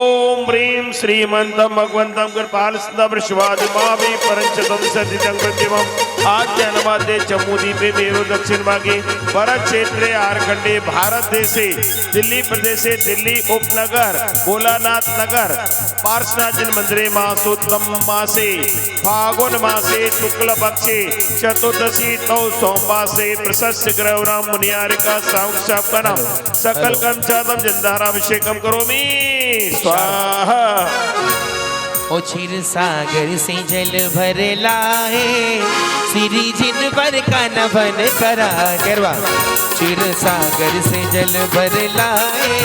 ओम ह्रीं श्रीमन्तं भगवन्तं कृपाल शिवादिमावि परञ्चतं सदितं प्रतिमम् आज्ञानवाद्ये जम्मूद्वीपे मेरु दक्षिण भागे भरत क्षेत्रे आरखंडे भारत देशे दिल्ली प्रदेशे दिल्ली उपनगर भोलानाथ नगर पार्श्वनाथ मंदिरे मासोत्तम मासे फागुन मासे शुक्ल पक्षे चतुर्दशी तौ सोमवासे प्रशस्त ग्रहराम मुनियारिका साक्षात्कारम सकल कर्म चादम जंधाराभिषेकम करोमि स्वाहा। ओ क्षीर सागर से जल भर लाए श्री जिन पर का नभन करा करवा। क्षीर सागर से जल भर लाए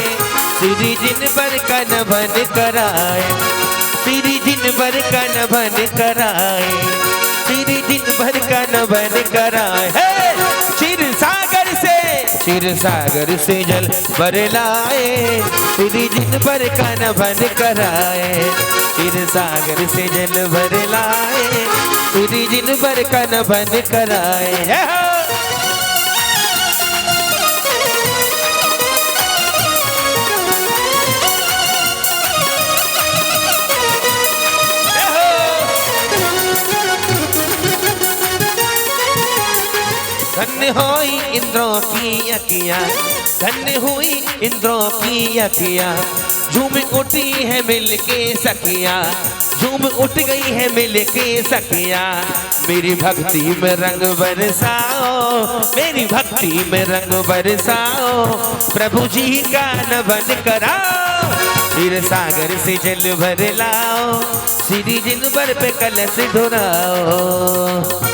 श्री जिन पर का नभन कराए। श्री जिन पर का नभन कराए। श्री जिन पर का नभन कराए। क्षीर सागर से जल भर लाए श्री जिन पर का नभन कराए। क्षीर सागर से जल भर लाए श्री जिन पर का नभन कराए। धन्य हुई इंद्रों की अखियाँ, धन्य हुई इंद्रों की अखियाँ, झूम उठी है मिलके सखियाँ, झूम उठ गई है मिलके सखियाँ। मेरी भक्ति में रंग बरसाओ, मेरी भक्ति में रंग बरसाओ, प्रभु जी का नभन कराओ। क्षीर सागर से जल भर लाओ श्री जिन पर पे कलश ढुराओ।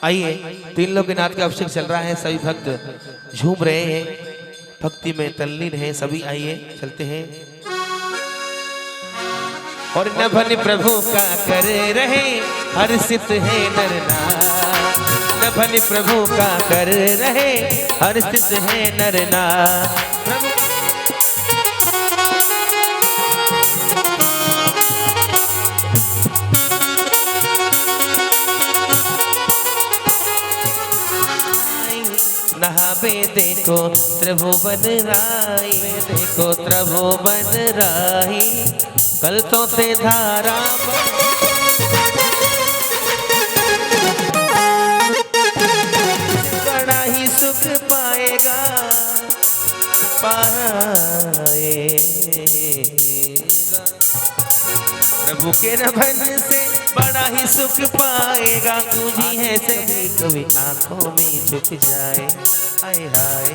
आइए, तीन लोग के नाथ का अभिषेक चल रहा है, सभी भक्त झूम रहे हैं, भक्ति में तल्लीन हैं सभी। आइए चलते हैं। और नभन प्रभु का कर रहे हर्षित है नर नार। नभन प्रभु का कर रहे हर्षित है नर नार। नहावे देखो त्रिभुवन राई, देखो त्रिभुवन राई, कलतों से धारा बड़ा ही सुख पाएगा प्रभु के नभन से बड़ा ही सुख पाएगा। तुझी है सभी कभी आंखों में झुक जाए। हाय हाय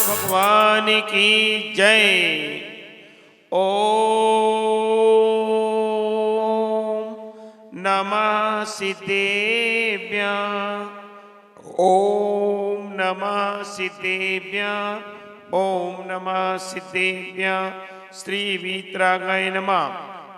भगवान की जय। ओम नमः सिद्धेभ्यः, ओम नमः सिद्धेभ्यः, ओम नमः सिद्धेभ्यः। श्री वीतरागाय नमः।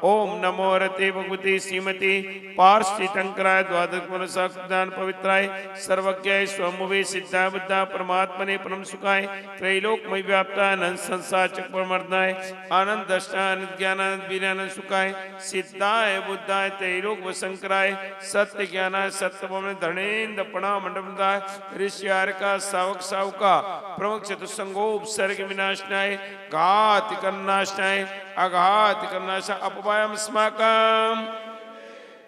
ओम नमो रते भगवते श्रीमते पार्श्वतीर्थंकराय द्वादशदान पवित्राय सर्वज्ञाय स्वमुवे सिद्धाय बुद्धा परमात्मने परम सुखाय त्रैलोकमय व्याप्तानंद संसार चक्रमर्दाय आनंद दर्शनानंद ज्ञानानंद वीरानंद सुखाय सिद्धाय बुद्धाय त्रैलोक वशंकराय सत्य ज्ञानाय सत्यभवन धर्णेन्द्र प्रणाम मंडपदाय ऋषियार का सावक सावका प्रमुख चतुसंगोपसर्ग विनाशनाय घात करनाशनाय अघात करनाश अपवायम स्माकम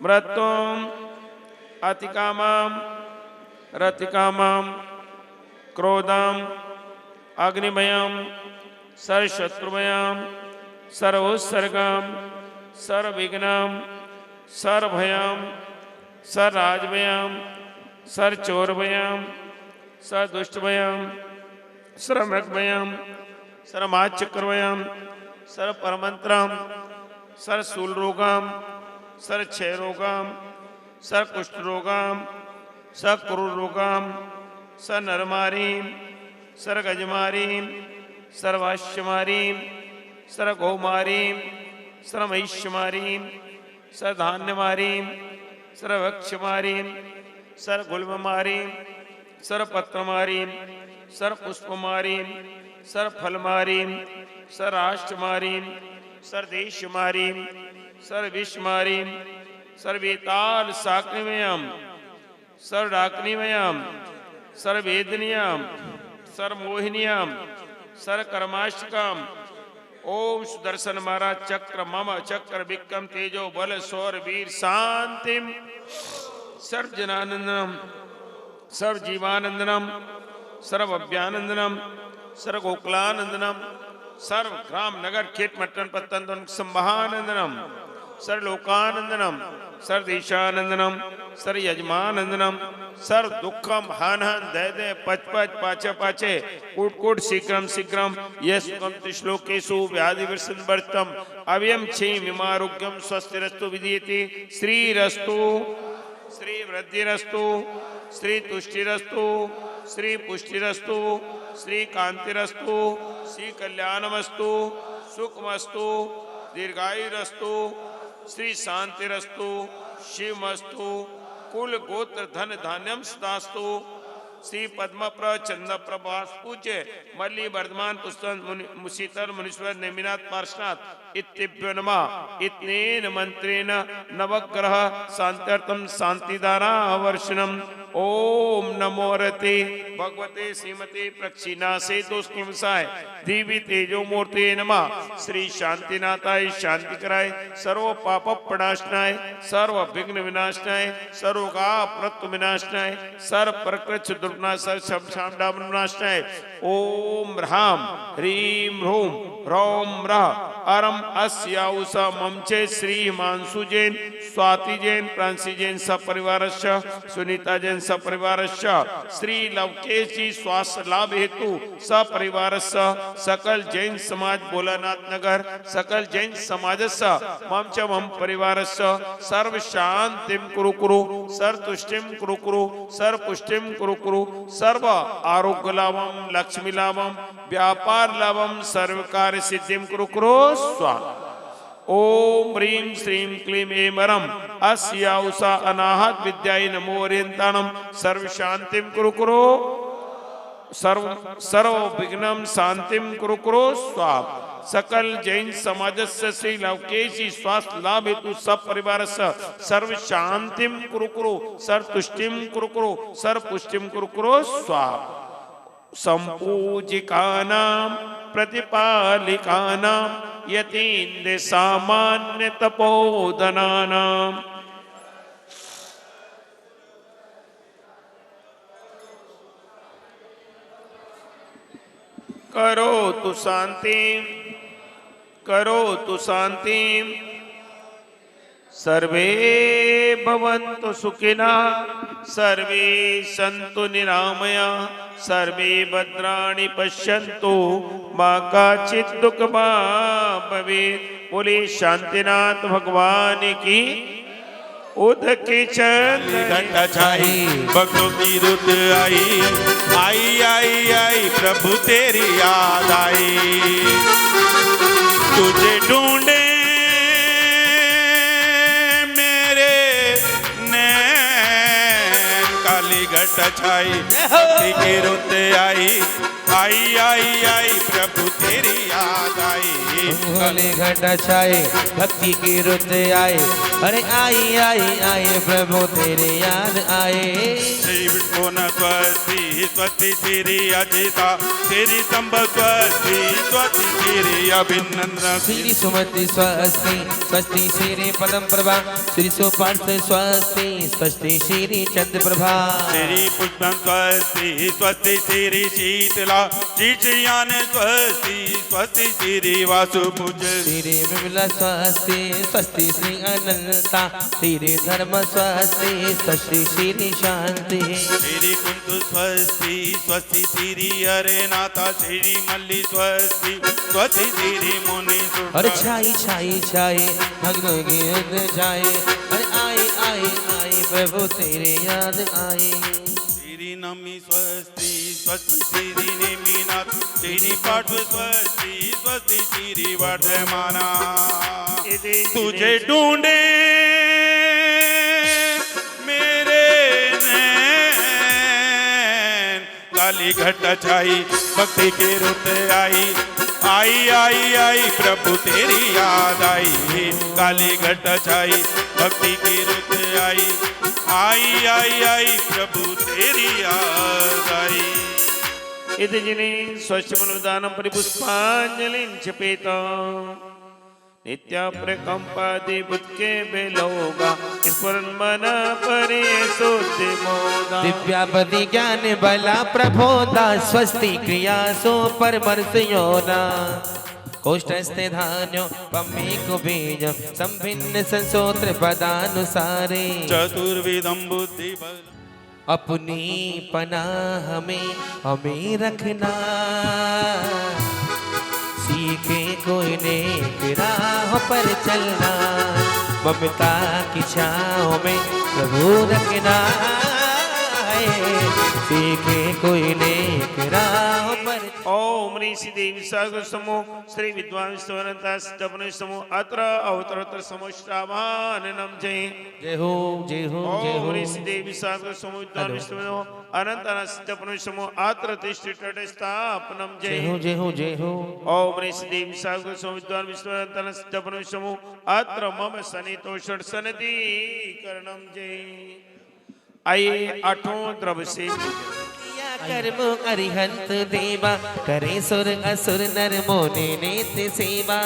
मृत्युम अतिकामम रतिकामम क्रोधम अग्निमयम सर्वशत्रुमयम सर्वोत्सर्गम सर्वविघ्नम सर्वभयम सर्वराजभयम सर्वचोरभयम सर्वदुष्टभयम सर्वमृगभयम सर्वमाचक्रभयम सर परमंत्रम सर शूल रोगम सर क्षय रोगम सर कुष्ठ रोगम सर क्रूर रोगम सर नरमारीम सर गजमारीम सर वाश्यमारीम सर गौमारीम सर महिष्यमारीम सधान्यमारीं सर्वक्षमारीं सर्वगुल्ममारीं सर्वपत्रमारीं सर्वपुष्पमारीं सर्वफलमारीं सर्वराष्ट्रमारीं सर्वदेशमारीं सर्वविश्वमारीं सर्वेताल साक्निमयं सर्वडाक्निमयं सर्ववेदनीयं सर्वमोहिनीयं सर्वकर्माष्टकं ओम सुदर्शन महाराज चक्र मम चक्र विक्रम तेजो बल सौर वीर शांतिम सर्व जनानंदनम सर्व जीवानंदनम सर्व अभ्यानंदनम सर्व गोकुलानंदनम सर्व ग्राम नगर खेत मटन पत्तन संभानंदनम सर्व लोकानंदनम सर्व देशानंदनम सर्व यजमानंदनम सर्व दुखम हन हन दय दय पच पच पाचे पाचे कूट कूट शीघ्रम शीघ्रम ये सुखम श्लोकेशु व्याधि वर्तम अव्यम क्षेम विमारोग्यम स्वस्थिरस्तु विधीयते श्रीरस्तु श्री वृद्धिरस्तु श्री तुष्टिरस्तु श्री पुष्टिरस्तु श्री कांतिरस्तु श्री कल्याणमस्तु सुखमस्तु दीर्घायुरस्तु श्री शांतिरस्तु शिवमस्तु कुल गोत्र धन धान्यम सदास्तु श्री पद्म चंद्र प्रभास पूज्य मल्ली वर्धमान पुस्तन मुशीतर मुनीश्वर नेमिनाथ पार्श्वनाथ इत्यभ्यो नमः इतनेन मंत्रेण नवग्रह शांत्यर्थम शांतिदारा वर्षणम ओम नमो रते भगवते श्रीमते प्रक्षिणासे दोषिमसाय देवी तेजो मूर्ते नमः श्री शांतिनाथाय शांति कराय सर्व पाप प्रणाशनाय सर्व विघ्न विनाशनाय सर्व प्रत्व विनाशनाय सर्व प्रकृत दुर्नाश शमशाम विनाशनाय ओम ह्राम ह्रीम ह्रूम ह्रौम ह्रः अरम अस्याउसा ममचे श्री हिमांशु जैन स्वाति जैन प्रांसी जैन सपरिवारस्य सुनीता जैन सपरिवारस्य श्री लवकेश जी स्वास्थ्य लाभ हेतु सपरिवारस्य सकल जैन समाज भोलानाथ नगर सकल जैन समाजस्य मम च मम परिवारस्य सर्व शांतिम कुरु कुरु सर्व तुष्टिम कुरु कुरु सर्व पुष्टिम कुरु कुरु सर्व आरोग्य लाभम लक्ष्मी लाभम व्यापार लाभम सर्व कार्य सिद्धिम कुरु कुरु स्वाहा ओम ह्रीं श्रीं क्लीं ऐं वरम अस्या उषा अनाहत विद्याय नमो ओरियंताणम सर्व शांतिम कुरु कुरु सर्व विघ्नं शांतिम कुरु कुरु स्वाहा सकल जैन समाजस्य श्री लवकेशी स्वास्थ्य लाभ हेतु सब परिवारस्य सर्व शांतिम कुरु कुरु सर्व तुष्टिम कुरु कुरु सर्व पुष्टिम कुरु कुरु स्वाहा संपूजिकानां प्रतिपालिकानां यतीन्द्र सामान्य तपोधनानां करोतु शांतिं सर्वे भवन्तु सुखिनः सर्वे सन्तु निरामया सर्वे भद्राणि पश्यन्तु मा काचित् दुःखभाग् भवेत् बोले शांतिनाथ भगवान की उदके चंद्र घटा छाई भक्तों की रुत आई आई आई आई प्रभु तेरी याद आई तुझे ढूंढे मेरे नैन काली घटा छाई भक्ति की रुत आई आई आई आई प्रभु तेरी याद आई काली घटा छाई भक्ति की रुत आई अरे आई आई आई प्रभु तेरी याद आए श्री विष्णु स्वस्ति स्वस्ति श्री अजिता तेरी संभव स्वस्ति स्वस्ति श्री अभिनंदन श्री सुमति स्वस्ति स्वस्ति श्री पदम प्रभा श्री सुपार्थ स्वस्ति स्वस्ति श्री चंद्र प्रभा श्री पुष्पम स्वस्ति स्वस्ति श्री शीतला श्री श्रीयान स्वस्ति स्वस्ति श्री वासुभुज श्री विमला स्वस्ति स्वस्ति श्री अनंता श्री धर्म स्वस्ति स्वस्ति श्री शांति श्री कुंतु स्वस्ति स्वस्ति श्री हरे नाथा श्री मल्ली स्वस्ति स्वस्ति श्री मुनि अरे छाई छाई छाई भगवान की याद जाए अरे आई आई आई प्रभु तेरे याद आए श्री नमी स्वस्ति स्वस्ति श्री नेमिनाथ श्री पाठ स्वस्ति स्वस्ति श्री वर्धमाना तुझे ढूंढे काली घट छाई भक्ति की रुत आई आई आई आई प्रभु तेरी याद आई काली घट छाई भक्ति की रुत आई आई आई आई प्रभु तेरी याद आई इति जिने स्वच्छमनुदानं परिपुष्पाञ्जलिं क्षपेता नित्या प्रकंपादि बुद्के बेलोगा स्मरण मन परे सोते मोदा दिव्यापति ज्ञान बला प्रबोधा स्वस्ति क्रिया सो परमर्श योना कोष्ठस्थे धान्यो पम्मे कुबीज संभिन्न संसोत्र पदानुसारे चतुर्विधम बुद्धि बल अपनी पनाह हमें रखना सीखे कोई नेक राह पर चलना ममता की छाँव में प्रभु रखना है सीखे कोई नेक राह पर ओम ऋषि देवी सागर समूह श्री विद्वान विश्वनता स्टपन समूह अत्र अवतरोत्तर समोष्टावाननम जय जय हो जय हो जय ओम हो ऋषि देवी सागर समूह विद्वान विश्वनो अनंत स्टपन समूह अत्र तिष्ठित स्थापनम जय जय हो जय हो जय हो ओम ऋषि देवी सागर समूह विद्वान विश्वनता स्टपन समूह अत्र मम सनितोषण सनति करणम जय आइए आठों द्रव्य से कर्म अरिहंत देवा करे सुर असुर नर मोने नेत सेवा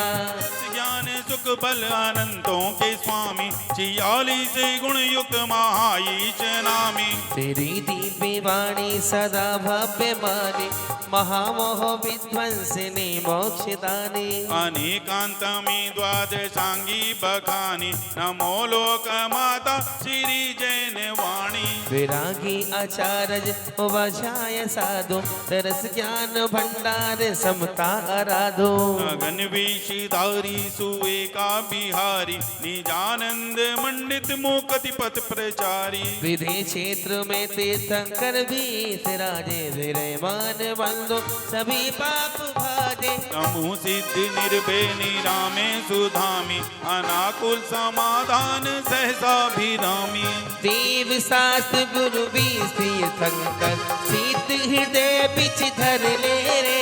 ज्ञान सुख बल आनंदों के स्वामी छियाली से गुण युक्त महाईश नामी तेरी दीव्य वाणी सदा भव्य माने महामोह विध्वंसिनी मोक्षदानी अनेकांतमी द्वादशांगी बखानी नमो लोक माता श्री जैन वाणी विरागी आचार्य वजाय साधु तरस ज्ञान भंडार समता आराधो गगन विषधारी सुएका बिहारी निजानंद मंडित मोकति पथ प्रचारी विधि क्षेत्र में तीर्थंकर भी राजे विरयमान बंधु सभी पाप भाजे तमु सिद्धि निर्भय निरामे सुधामी अनाकुल समाधान सहसाभिरामी देव शास्त्र गुरु भी तीर्थंकर शीत हृदय बिच धर ले रे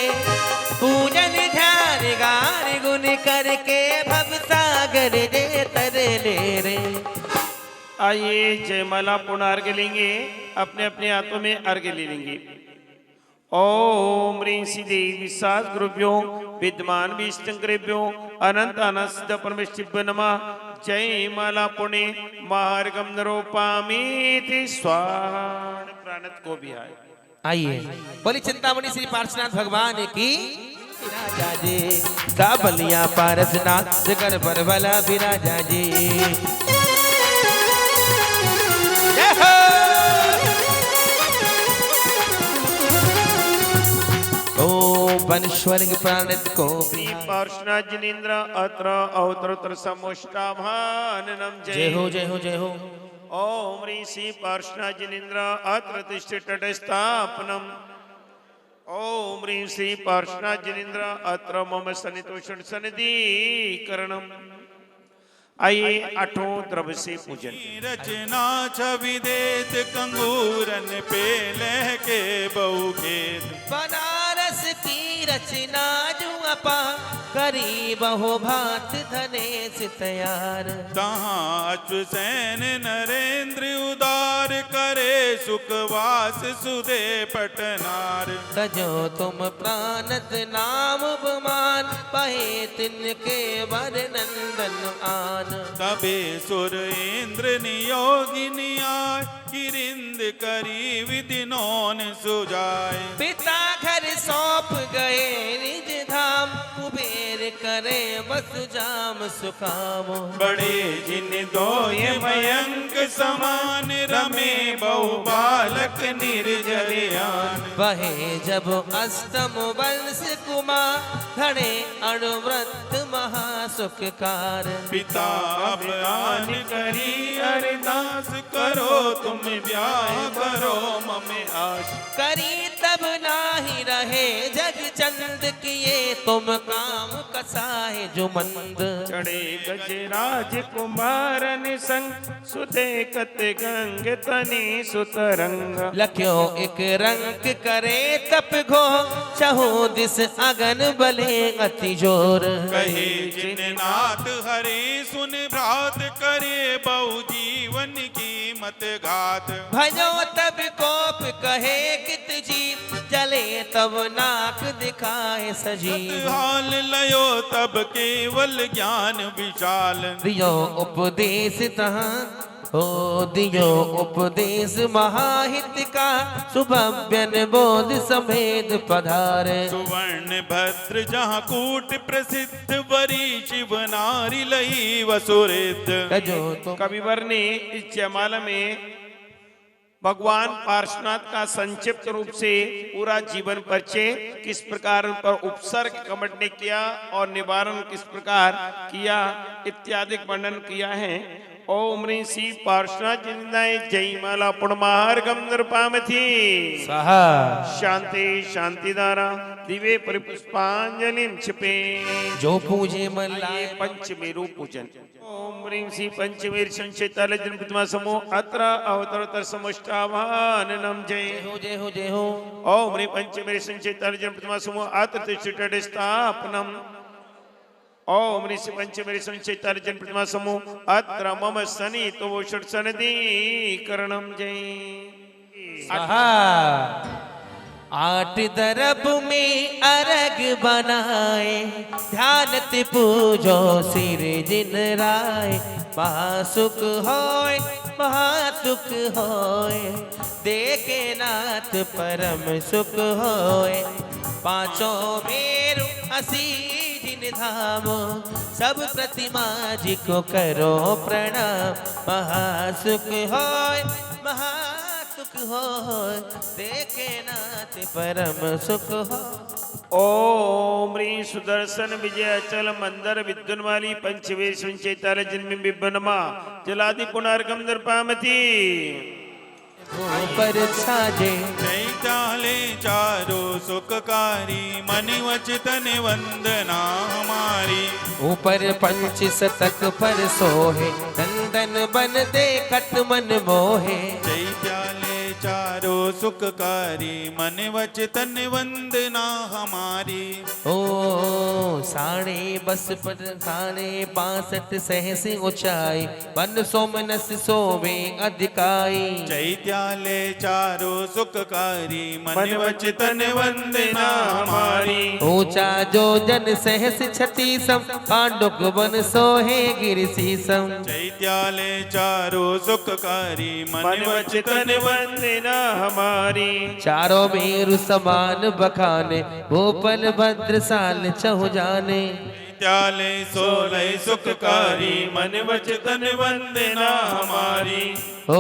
पूजन ध्यान गान गुण करके भव सागर दे तर ले रे आइए जयमाला पूर्ण अर्घ्य लेंगे अपने अपने हाथों में अर्घ्य ले लेंगे ओम ऋषि देवी सात गुरुभ्यो विद्वान विष्णुभ्यो अनंत अनस्त परमेश्वर नमः जय माला पुणे मार्गम नरोपामीति स्वाण प्राणत को भी आइए बोली चिंतामणि श्री पार्श्वनाथ भगवान की विराजा जी काबलिया पारसनाथ जगर पर भला विराजा जी जय हो वन स्वर्ग प्राणित को श्री पार्श्वनाथ जिनेन्द्र अत्र अवतरोत्तर समोष्टाभाननम जय हो जय हो जय हो ओम ऋषि पार्श्वनाथ जिनेन्द्र अत्र तिष्ठित स्थापनम ओम ऋषि पार्श्वनाथ जिनेन्द्र अत्र मम सनितोषण सनिधि करणम आइए आठों द्रव्य से पूजन रचना छवि देत कंगूरन पे लहके बहु खेत बनारस की रचना जो अपा करी बहु भात धनेश तैयार तहाँ अच्युतैन नरेंद्र उदार करे सुखवास सुदे पटनार तजो तुम प्राणत नाम बमान पहे तिनके वर नंदन आन तबे सुर इंद्र नियोगिनी आय किरिंद करी विदिनोन सुजाय पिता घर सौंप गए निज धाम कुबेर करे बसु जाम सुखामो बड़े जिन दो ये मयंक समान रमे बहु बालक निर्जरयान बहे जब अष्टम वंश कुमार धड़े अणुव्रत महासुखकार पिता अब आन करी अरदास करो तुम ब्याह करो ममे आश करी तब तब नाही रहे जग चंद किए तुम काम कसाए जो मंद चढ़े गजराज कुमारन संग सुते कत गंग तनी सुतरंग लख्यो एक रंग करे तप घो चहो दिस अगन बले अति जोर कहे जिन नाथ हरे सुन भ्रात करे बहु जीवन की मत घात भजो तब कोप कहे कित जी जले तब नाक दिखाए सजीव हाल लयो तब केवल ज्ञान विशाल दियो उपदेश तहाँ हो दियो उपदेश महाहित का सुभव्यन बोध समेत पधारे सुवर्ण भद्र जहाँ कूट प्रसिद्ध वरी शिव नारी लई वसुरित तजो तो कविवर ने इस जयमाला में भगवान पार्श्वनाथ का संक्षिप्त रूप से पूरा जीवन परिचय किस प्रकार उन पर उपसर्ग कमट ने किया और निवारण किस प्रकार किया इत्यादि वर्णन किया है। ओम ह्रीं श्री पार्श्वनाथ जिंदाय जयमाला पुण्यमार्गम नृपामथि सहा शांति शांति दारा दिव्य परिपुष्पांजलिम छिपे जो पूजे मल्लाय पंचमी रूप पूजन। ओम ह्रीं श्री पंचमीर संचेताल जन प्रतिमा समूह अत्र अवतरतर समष्टावाननम जय जय हो जय हो ओम ह्रीं पंचमीर संचेताल जन प्रतिमा समूह अत्र तिष्ठित स्थापनम ओम ह्रीं श्री पंचमीर संचेताल जन प्रतिमा समूह अत्र मम सनि तो षट सनदीकरणम जय। सहा आठ दरब में अर्घ बनाए ध्यानत पूजो सिर जिन राय महासुख होय महातुक होय देखे नाथ परम सुख होय पांचों मेरु असी जिन धामो सब प्रतिमा जी को करो प्रणाम महासुख होय महा सुख हो देखे नाथ परम सुख हो। ओम ह्रीं सुदर्शन विजय अचल मंदर विद्युन वाली पंचवीर संचेताल जन्म बिब्बनमा जलादि पुनर्गम नृपामथि पर छाजे चैताले चारो सुखकारी मनि वचन वंदना हमारी ऊपर पंच शतक पर सोहे नंदन बन देखत मन मोहे चैताले चारो सुखकारी मन वचन वंदना हमारी ओ साढ़े बस पर साढ़े 62 सहस ऊंचाई बन सोमनस सोवे अधिकाई चैत्याले चारो सुखकारी मन वचन वंदना हमारी ऊंचा जो जन सहस छतीसम पांडुक बन सोहे गिरसीसम चैत्याले चारो सुखकारी मन वचन वंदना हमारी चारों मेरु समान बखाने भोपल भद्र साल चहु जाने चैत्याले सोलह सुखकारी मन वचन वंदना हमारी ओ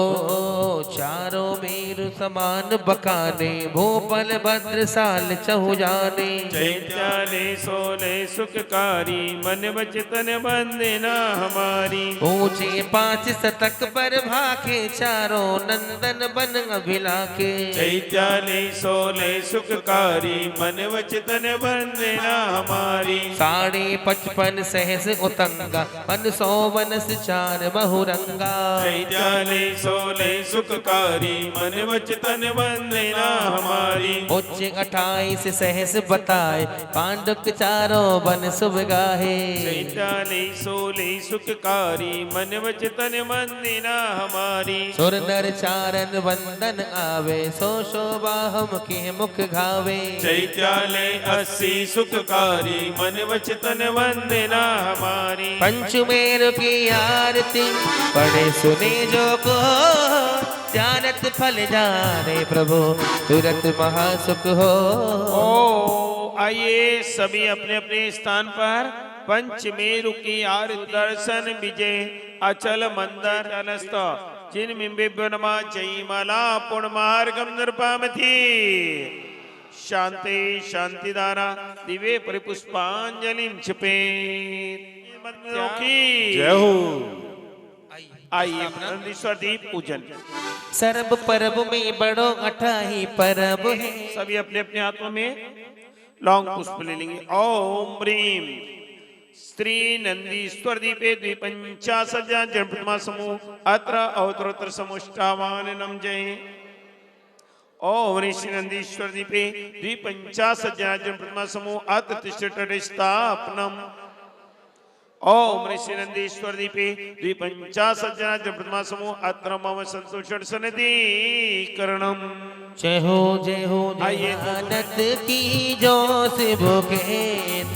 चारों मेरु समान बखाने भोपल भद्र साल चहु जाने चैत्याले सोलह सुखकारी मन वचन वंदना हमारी ऊंचे 5 शतक पर भाखे चारों नंदन बन अभिलाखे चैत्याले सोलह सुखकारी मन वचन वंदना हमारी 55 सहस उतंगा 151 चार बहुरंगा चैत्याले सोलह सुखकारी मन वचन वंदना हमारी उच्च 28 सहस बताए पांडुक चारों बन शुभ गाहे चैत्याले सोलह सुखकारी मन वचन वंदना हमारी सुर नर चारण वंदन आवे सो शोभा हम के मुख घावे चैत्याले 80 सुखकारी मन वचन वंदना हमारी पंचमेर की आरती पढ़े सुने जो को ध्यानत फल जाने प्रभु तुरंत महासुख हो। ओ आइए सभी अपने अपने स्थान पर पंचमेरु की आरती दर्शन विजय अचल मंदर अलस्त जिन बिंबिनमा जयमाला पुण्यमार्गम नृपामथि शांति शांति दारा दिव्य परिपुष्पांजलिम छिपे जय हो। आइए नंदीश्वर दीप पूजन। सर्ब परब में बड़ो अठाही परब है। सभी अपने अपने हाथों में लौंग पुष्प ले लेंगे। ओम ह्रीम स्त्री नंदीश्वर दीपे द्विपंचाशज्ञा जन प्रतिमा समूह अत्र अवतरोत्तर समुष्टावान नम जय। ओम ऋषि नंदीश्वर दीपे द्विपंचाशज्ञा जन प्रतिमा समूह अत्र तिष्ठति स्थापनम। ओम ऋषि नंदीश्वर दीपे द्विपंचाशज्ञा जन प्रतिमा समूह अत्र मम संतोषण सनदीकरणम। जय हो जहानत की जो शिवकेत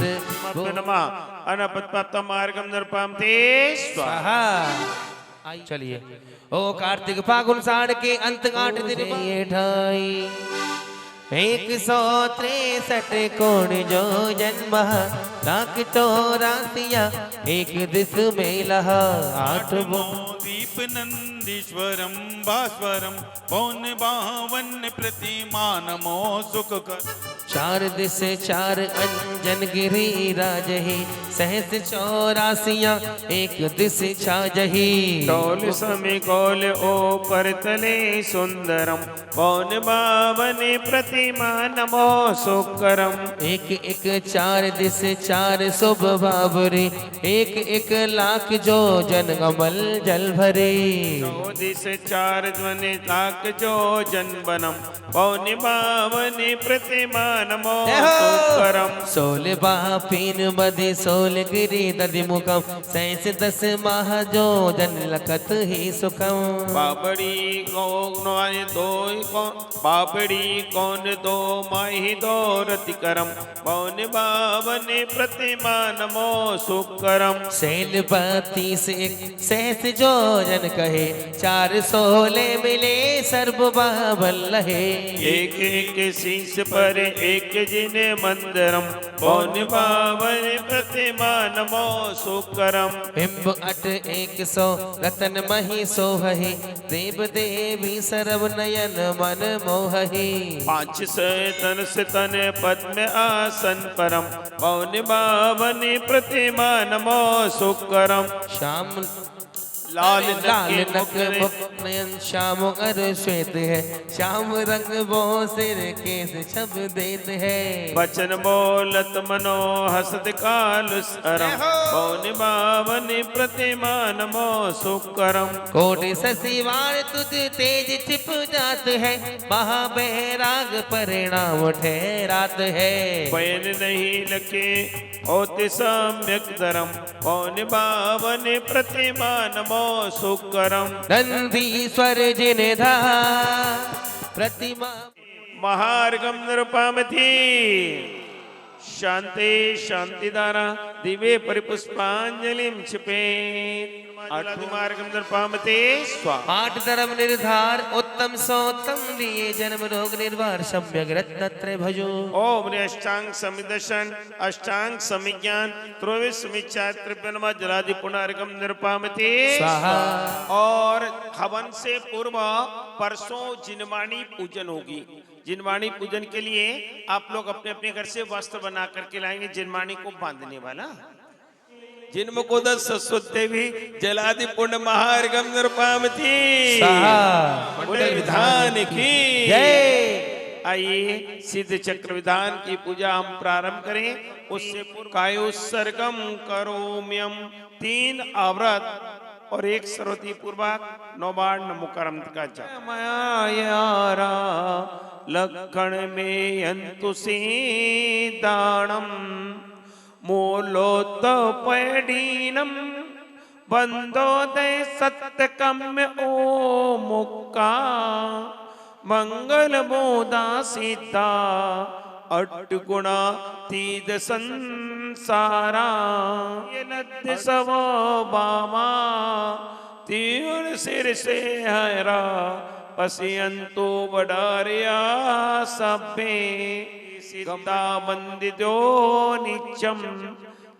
नमा अनपत्पाप्त मार्गम नरपाम ते स्वाहा। स्वाहा। चलिए ओ कार्तिक फागुन साढ़ के अंत 8 दिन ये ढाई 163 कोण जो जन्म लाख 84 एक दिस में लहा 8 दीप नंदीश्वरम भास्वरम पौन बावन प्रतिमा नमो सुख कर। 4 दिस 4 अंजन गिरी राजही सहस 84 एक दिस छाजही। टोल समय कौल ओ परतले सुंदरम पौन बावन प्रतिमा नमो सुकरम। 1 4 दिस 4 शुभ बाबरी 1 लाख जो जन कमल जल भरे। 9 दिस 4 ध्वनि लाख जो जन बनम पौन बावन प्रतिमा नमो सुकरम। 16 बापीन बदे 16 गिरी दधि मुखम 10 माह जो जन लखत ही सुखम। बाबड़ी कौन दो माही दो रति करम पौन बावन प्रतिमा नमो सुकरम। सैल 32 सहस जो जन कहे 4 16 मिले सर्व बाबल लहे। एक शीश पर एक जिन मंदिरम पौन बावन प्रतिमा नमो सुकरम। बिंब 8 100 रतन मही सोहहि देव देवी सरव नयन मन मोहहि। 5 तन से तन पद्म आसन परम पौन बावन प्रतिमा नमो सुकरम। श्याम लाल लाल नक नक नयन श्याम अर श्वेत है श्याम रंग वो सिर केस छब देत है। वचन बोलत मनो हसद काल सरम पौन बावन प्रतिमा नमो सुकरम। कोटि ससीवार तुझ तेज छिप जात है महाबैराग परिणाम ठहरात है। बयन नहीं लखे होते सम्यक धरम पौन बावन प्रतिमा नमो सुकरम। नंदीश्वर जिन धा प्रतिमा महार्गम निरुपामथि शांति शांतिदारा दिव्य परिपुष्पांजलिम छिपे। आठवीं मार्गम निरुपामते स्वाहा। 8 धर्म निर्धार उत्तम सोत्तम दिए जन्म रोग निर्वार सम्यक रत्नत्रय भजो। ओम अष्टांग समिदर्शन अष्टांग समिज्ञान त्रयोविश समीक्षा त्रिव्यनमा जलादि पुनर्गम निरुपामते स्वाहा। और हवन से पूर्व परसों जिनवाणी पूजन होगी। जिनवाणी पूजन के लिए आप लोग अपने अपने घर से वस्त्र बना करके लाएंगे जिनवाणी को बांधने वाला। जिन्म को सरस्वती देवी जलादि पुण्य महार्गम निरुपामति मंडल विधान की जय। आइए सिद्ध चक्र विधान की पूजा हम प्रारंभ करें। उससे पूर्व कायोत्सर्गम करोम्यम 3 आवृत और 1 सरस्वती पूर्वक 9 बार नमो करम का जाप। मायारा लक्षण में अंतु सीदाणम मूलोत पैडीनम बंदोदय सत्य कम्य ओ मुक्का मंगल मोदा सीता 8 गुणा तीद संसारा ये लद्य सवो बामा तीर सिर से हरा पसियंतो बडारिया सभ्ये गमता वंदितो नित्यम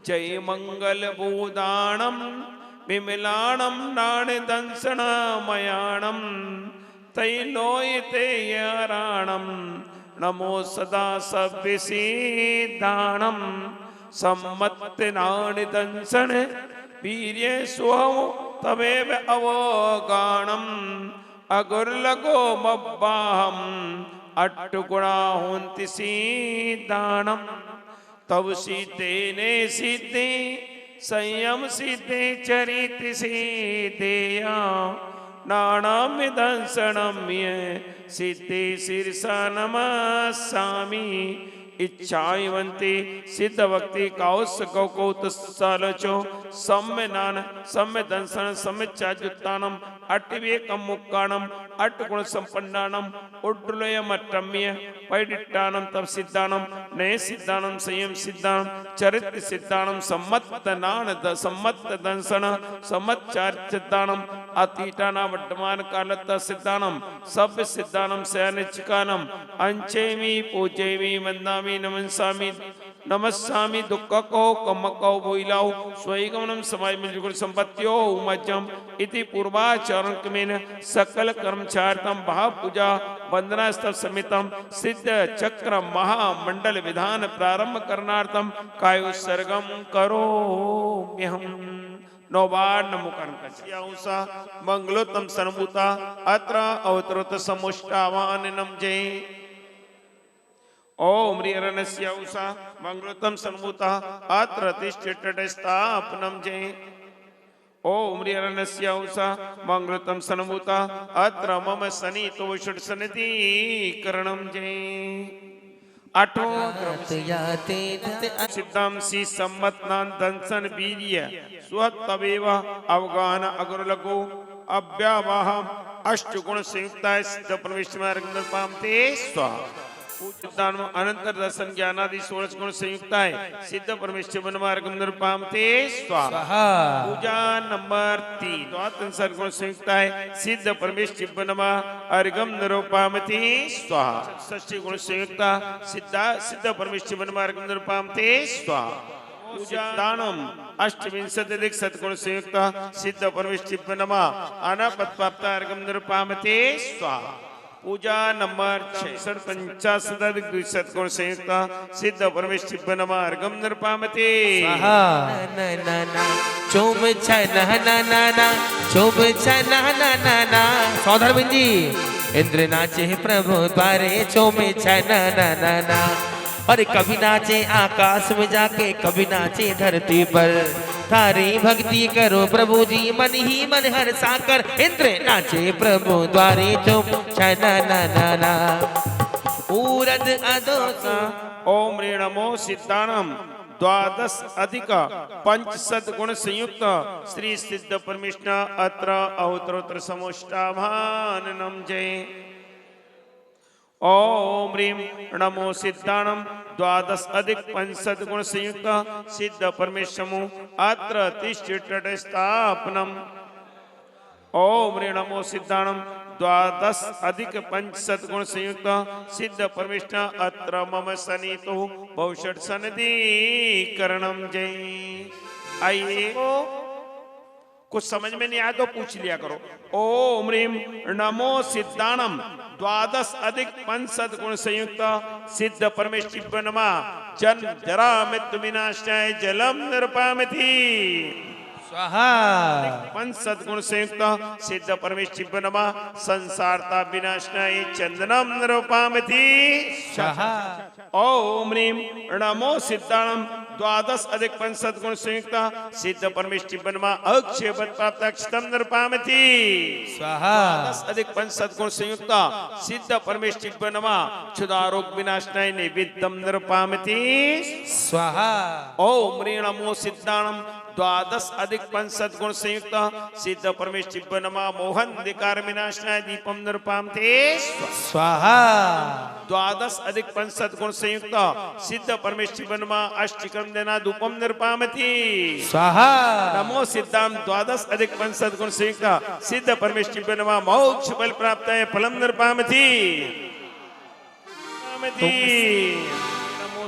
जय मंगल भूदाणम विमलाणम नाण दंसनामयाणम तैलोयते याराणम नमो सदा सव्यसीदाणम सम्मत नाण दंसन वीर्य स्वो तमेव अवगाणम अगुर लगो मब्बाहम अट्टुगुणा होन्ति सीदानम तब सीते ने सीते संयम सीते चरित सीतेया नाणाम दंसनम्य सीते शीर्षा नमस्सामि इच्छावंती सिद्ध भक्ति काउस गौकौत सालचो सम्य नान सम्य दंसन सम्य चाजुत्तानम अट्टिवेकम मुक्काणम अट्टगुण संपन्नानम उड्डुलयम अट्टम्य पैडिट्टानम तब सिद्धानम नये सिद्धानम संयम सिद्धानम चरित्र सिद्धानम सम्मत नान द सम्मत दंसन सम्मत चारित्तानम अतीटाना वर्तमान कालत सिद्धानम सभ्य सिद्धानम सयानिचिकानम अंचेमी पूजेमी वंदामी नमस्सामि नमस्सामि दुक्कको कम्मको बोइलाओ स्वयगमनम समाय मिलजुगुल संपत्तियो उमज्जम इति पूर्वाचरण क्रमेण सकल कर्मचारितम भाव पूजा वंदना स्तव समितम सिद्ध चक्र महामंडल विधान प्रारंभ करनार्थम कायोत्सर्गम करो हम नौबार नमुकर्णसा मंगलोत्तम सन्मुता अत्र अवतरोत समुष्टावाननम जय ओम ह्रीरण्यस्य उषा मंगलोत्तम सन्मुता अत्र तिष्ठितस्थापनं जय ओम ह्रीरण्यस्य उषा मंगलोत्तम सन्मुता अत्र मम सनितो षट्सनिधि करणं जय सिद्धम सी सम्मतनान दंसन वीर्य स्वतवेव अवगान अगुरलगो अव्यावाहम अष्टगुण संयुक्ताय सिद्ध परमेश्वर मार्ग पामते स्वाहा पूजदान अनंतर दर्शन ज्ञानादि 16 गुण संयुक्त है सिद्ध परमेश्वर मार्ग निरुपामते स्वाहा पूजा नंबर 3 द्वादश गुण संयुक्त है सिद्ध परमेश्वर अर्घम निरुपामते स्वाहा षष्ठी गुण संयुक्त सिद्ध परमेश्वर मार्ग निरुपामते स्वाहा पूजा दानम अष्टविंशतिक सद्गुण संयुक्त सिद्ध परमेश्वर अनापत प्राप्त अर्घम निरुपामते स्वाहा पूजा नंबर 650 द्विशतगुण संयुक्त सिद्ध परमेश्वर अर्घम निरुपामते चुम चुम सौधर बिंदी इंद्र नाचे प्रभु द्वारे चुम ना और कभी नाचे आकाश में जाके कभी नाचे धरती पर थारी भक्ति करो प्रभु जी मन ही मन हर साकर इंद्र नाचे प्रभु द्वारे चुम ना पूरद अदोसा ओम ऋणमो सिद्धानम द्वादश अधिक पंचशत गुण संयुक्त श्री सिद्ध परमेश्वर अत्र अवतरोत्र समुष्टाभाननम जय ओम ह्रीं नमो सिद्धानम द्वादश अधिक पंचशत गुण संयुक्त सिद्ध परमेश्वरमु अत्र तिष्ठितस्थापनम ओम ह्रीं नमो सिद्धानम द्वादश अधिक पंचशत गुण संयुक्त सिद्ध परमेश्वर अत्र मम सनितो बहुषट सनिधि करणम जय आइए कुछ समझ में नहीं आया तो पूछ लिया करो ओम ह्रीं नमो सिद्धानम द्वादश अधिक पंचशत गुण संयुक्त सिद्ध परमेश्वर नमा जन्म जरा मृत्यु विनाशाय जलम निरुपामति स्वाहा पंचशत गुण संयुक्त सिद्ध परमेश्वर नमा संसारता विनाशाय चंदनम निरुपामति स्वाहा ओम ह्रीं नमो सिद्धानम द्वादश अधिक पंचशत गुण संयुक्त सिद्ध परमेश्वर नमा अक्षय प्राप्त अक्षतम निरुपामति स्वाहा द्वादश अधिक पंचशत गुण संयुक्त सिद्ध परमेश्वर नमा क्षुधारोग विनाशनाय नैवेद्यम निरुपामति स्वाहा ओम ह्रीं नमो सिद्धानम द्वादश अधिक पंचशत गुण संयुक्त सिद्ध परमेश्वर नमा मोहन अधिकार विनाशनाय दीपम निरुपामते स्वाहा द्वादश अधिक पंचशत गुण संयुक्त सिद्ध परमेश्वर नमा अष्टकर्म देना धूपम निरुपामति स्वाहा नमो सिद्धाम द्वादश अधिक पंचशत गुण संयुक्त सिद्ध परमेश्वर नमा मोक्ष बल प्राप्त है फलम निरुपामति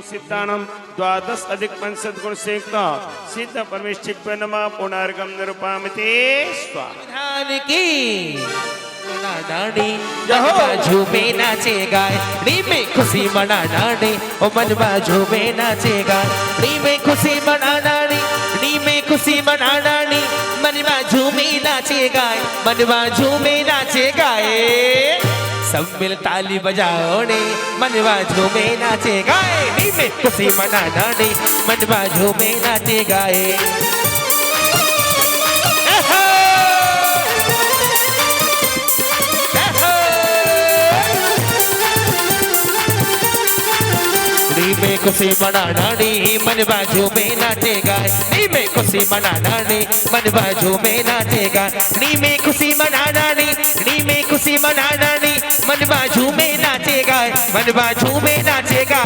सिद्धानम द्वादश अधिक पंचशत गुण संयुक्त सिद्ध परमेश्वर नमा पुनर्गम निरुपामते स्वाहा की डांडी बाजू में नाचे गाय नी में खुशी मना डांडी ओ मन बाजू में नाचे गाय नी में खुशी मना डांडी नी नी में खुशी मनाना नी मनवा झूमे नाचे गाए मनवा झूमे नाचे गाए सब मिल ताली बजाओ ने मनवा झूमे नाचे गाए नी में खुशी मनाना नी मनवा झूमे नाचे गाए नी में खुशी मनाना नी मन बाजू में नाचेगा नी में खुशी मनाना नी मन बाजू में नाचेगा नी में खुशी मनाना नी में खुशी मनाना नी मन बाजू में नाचेगा मन बाजू में नाचेगा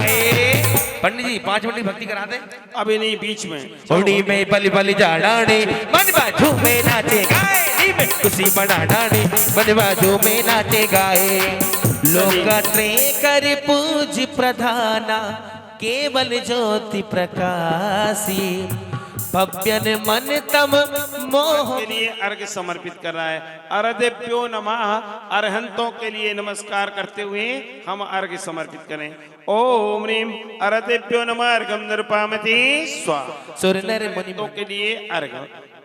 पंडित जी 5 मिनट की भक्ति करा दे अभी नहीं बीच में होली में बलि बलि जाना नी मन बाजू में नाचेगा नी में खुशी मनाना नी मन बाजू में नाचेगा लोक त्रे कर पूज प्रधाना केवल ज्योति प्रकाशी भव्यन मन तम मोह के लिए अर्घ समर्पित कर रहा है। अर्घेभ्यो नमः अरहंतों के लिए नमस्कार करते हुए हम अर्घ समर्पित करें। ओम ह्रीं अर्घेभ्यो नमः अर्घं निर्पामति स्वाहा। सुर नर मुनि के लिए अर्घ।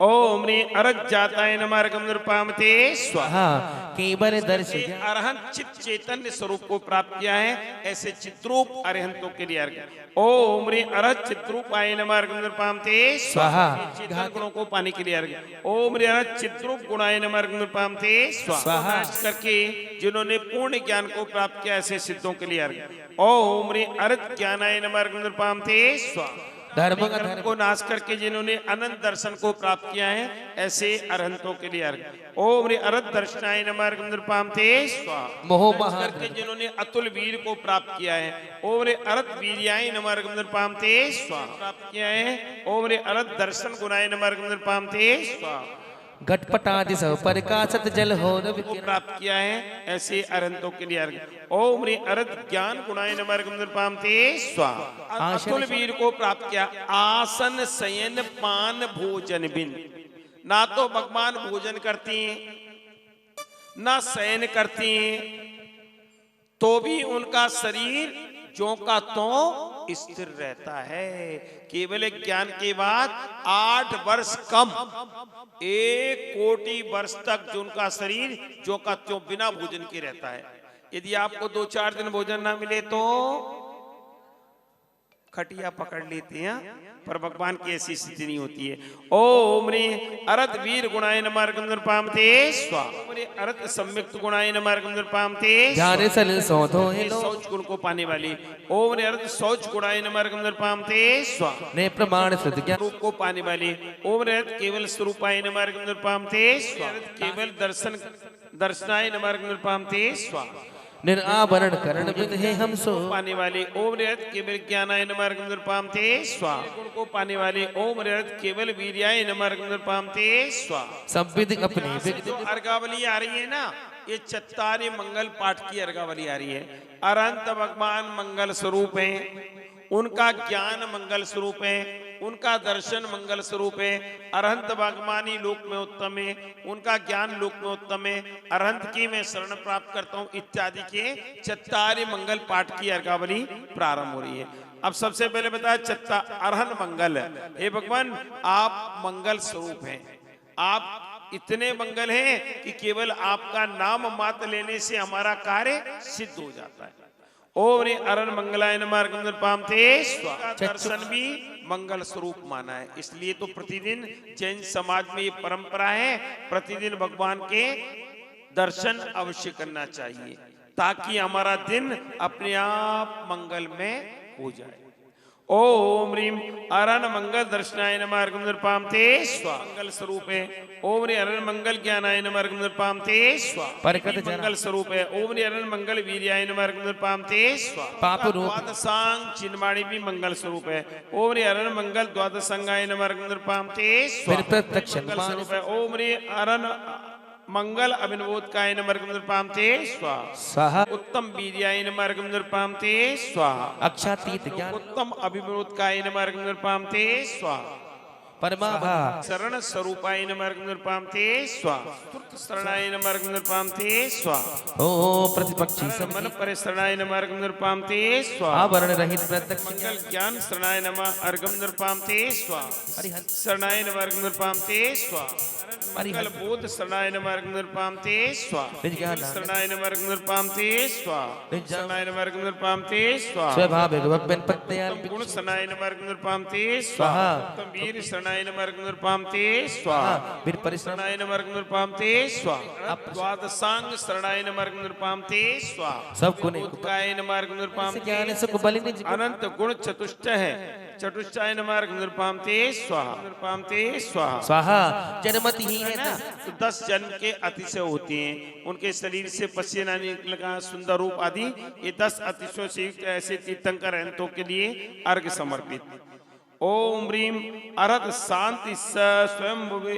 ओम ह्रीं अर्घ जाताय नमः अर्घं निर्पामते स्वाहा। केवल दर्शन अरहंत चित चैतन्य स्वरूप को प्राप्त किया है, ऐसे चित्रूप अरहंतों के लिए अर्घ। ओम ह्रीं अर्घ चित्रूपाय नमः अर्घं निर्पामते स्वाहा। चेतन गुणों को पाने के लिए अर्घ। ओम ह्रीं अर्घ चित्रूप गुणाय नमः अर्घं निर्पामते स्वाहा। करके जिन्होंने पूर्ण ज्ञान को प्राप्त किया, ऐसे सिद्धों के लिए अर्घ। ओम ह्रीं अर्घ ज्ञानाय नमः अर्घं निर्पामते स्वाहा। धर्म को नाश करके जिन्होंने अनंत दर्शन को प्राप्त किया है, ऐसे अरहंतों के लिए अर्घ। ओम ह्रीं अर्घ दर्शनाय नमः अर्घं निर्पामते स्वाहा। मोह महा करके जिन्होंने अतुल वीर को प्राप्त किया है, ओम ह्रीं अर्घ वीर्याय नमः अर्घं निर्पामते स्वाहा प्राप्त किया है। ओम ह्रीं अर्घ दर्शन गुणाय नमः अर्घं निर्पामते स्वाहा। घटपटादि सब प्रकाशत जल हो प्राप्त किया है, ऐसे अरहंतों के लिए अर्घ। ओम ह्रीं अर्घ ज्ञान गुणाय नमः अर्घं निर्पामते स्वाहा। अतुल वीर को प्राप्त किया, आसन शयन पान भोजन बिन। ना तो भगवान भोजन करती हैं, ना शयन करती हैं, तो भी उनका शरीर ज्यों का त्यों स्थिर रहता है। केवल ज्ञान के बाद 8 वर्ष कम 1 कोटि वर्ष तक जो उनका शरीर ज्यों का त्यों बिना भोजन के रहता है। यदि आपको 2-4 दिन भोजन ना मिले तो खटिया पकड़ लेते हैं, पर भगवान की ऐसी स्थिति नहीं होती है। ओम ह्रीं अर्घ वीर गुणाय नमः अर्घं निर्पामते स्वाहा। ओम ह्रीं अर्घ सम्यक्त गुणाय नमः अर्घं निर्पामते ध्यान सल सौधो शौच गुण को पाने वाली। ओम ह्रीं अर्घ शौच गुणाय नमः अर्घं निर्पामते स्वाहा। ने प्रमाण शुद्ध ज्ञान रूप को पाने वाली। ओम ह्रीं अर्घ केवल स्वरूपाय नमः अर्घं निर्पामते स्वाहा। केवल दर्शनाय नमः अर्घं निर्पामते स्वाहा। निरावरण करण विद है हम सो पाने वाले। ओम ह्रीं अर्घ केवल ज्ञानाय नमः अर्घं निर्पामते स्वाहा। गुण को पाने वाले। ओम ह्रीं अर्घ केवल वीर्याय नमः अर्घं निर्पामते स्वाहा। सब विधि अपने जो अर्घावली आ रही है ना, ये चत्तारी मंगल पाठ की अर्घावली आ रही है। अरहंत भगवान मंगल स्वरूप है, उनका ज्ञान मंगल स्वरूप है, उनका दर्शन मंगल स्वरूप है। अरहंत भगवानी लोक में उत्तम है, उनका ज्ञान लोक में उत्तम है। अरहंत की मैं शरण प्राप्त करता हूँ इत्यादि के चत्तारी मंगल पाठ की अर्घावली प्रारंभ हो रही है। अब सबसे पहले बताया चत्ता अरहन मंगल। हे भगवान, आप मंगल स्वरूप हैं, आप इतने मंगल हैं कि केवल आपका नाम मात्र लेने से हमारा कार्य सिद्ध हो जाता है। ओम ह्रीं अरहन मंगलाय नमः अर्घं निर्पामते स्वाहा। दर्शन भी मंगल स्वरूप माना है, इसलिए तो प्रतिदिन जैन समाज में ये परंपरा है, प्रतिदिन भगवान के दर्शन अवश्य करना चाहिए, ताकि हमारा दिन अपने आप मंगल में हो जाए। ओम ह्रीं अरहन मंगल दर्शनाय नमः अर्घं निर्पामते स्वाहा। मंगल स्वरूप है। ओम ह्रीं अरहन मंगल ज्ञानाय नमः अर्घं निर्पामते स्वाहा। परकत मंगल स्वरूप है। ओम ह्रीं अरहन मंगल वीर्याय नमः अर्घं निर्पामते स्वाहा। पाप रूप द्वादशांग चिन्माणी भी मंगल स्वरूप है। ओम ह्रीं अरहन मंगल द्वादशांगाय नमः अर्घं निर्पामते स्वाहा। प्रत्यक्ष मंगल स्वरूप है। ओम ह्रीं अरहन मंगल अभिनवोदकाय नमः अर्घं निर्पामते स्वाहा। स्वाहा। उत्तम वीर्याय नमः अर्घं निर्पामते स्वाहा। अक्षातीत ज्ञान उत्तम अभिनवोदकाय नमः अर्घं निर्पामते स्वाहा। परमाभा शरण स्वरूपाय नमः अर्घ्यं ते स्वाहा स्तुत शरणाय नमः अर्घ्यं ते स्वाहा ओम प्रतिपक्षी मन पर शरणाय नमः अर्घ्यं ते स्वाहा आवरण रहित प्रत्यक्ष मंगल ज्ञान शरणाय नमः अर्घ्यं ते स्वाहा अरिहंत शरणाय नमः अर्घ्यं ते स्वाहा मंगल बोध शरणाय नमः अर्घ्यं ते स्वाहा विज्ञान शरणाय नमः अर्घ्यं ते स्वाहा शरणाय नमः अर्घ्यं ते स्वाहा स्वभाव भगवत पत्तयाल गुण शरणाय नमः अर्घ्यं ते स्वाहा उत्तम वीर शरणाय नमः अर्घ्यं ते स्वाहा वीर परिश्रम शरणाय नमः अर्घ्यं ते स्वाहा द्वादशांग शरणाय नमः अर्घ्यं ते स्वाहा सबको ने उदकाय नमः अर्घ्यं ज्ञान सबको बलि निज अनंत गुण चतुष्ट है चतुष्टाय नमः अर्घ्यं ते स्वाहा ते स्वाहा स्वाहा जन्मति ही है ना तो 10 जन्म के अतिशय होते हैं उनके शरीर से पसीना निकलना सुंदर रूप आदि ये 10 अतिशयों से युक्त ऐसे तीर्थंकर अनंतों के लिए अर्घ्य समर्पित। ओम ह्रीम अरहत शांति स्वयंभुवे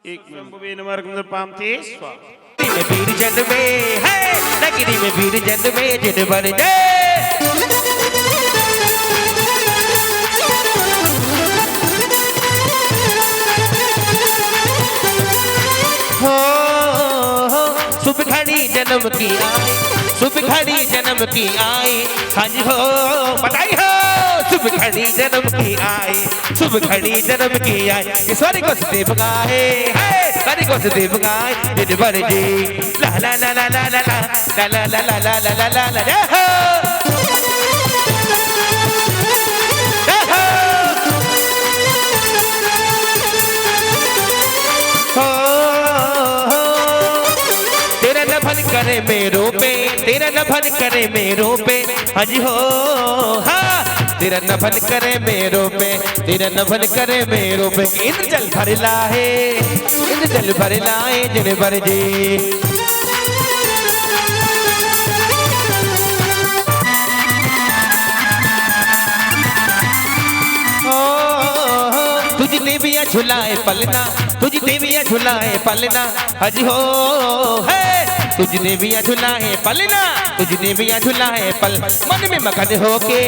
एक स्वयंभुवे नमः अर्घ्यं ते स्वाहा। में वीर जन्मे है नगरी में वीर जन्मे जिन बन जय शुभ घड़ी जन्म की आई शुभ घड़ी जन्म की आई हाँ जी हो बधाई हो शुभ घड़ी जन्म की आई शुभ घड़ी जन्म की आई ये स्वर्ग से देव गाए स्वर्ग से देव गाए जिन बर जी ला ला ला ला ला ला ला ला ला ला ला ला ला ला ला करे मेरो पे तेरा नभन करे मेरो पे हजी हो हाँ तेरा नभन करे मेरो पे तेरा नभन करे मेरो पे इंद्र जल भर लाए इंद्र जल भर लाए जिन भर जी तुझी देविया झुलाए पलना तुझी देविया झुलाए पलना हजी हो है तुझ देविया झुलाए पलना तुझ देविया झुलाए पल मन में मगन होके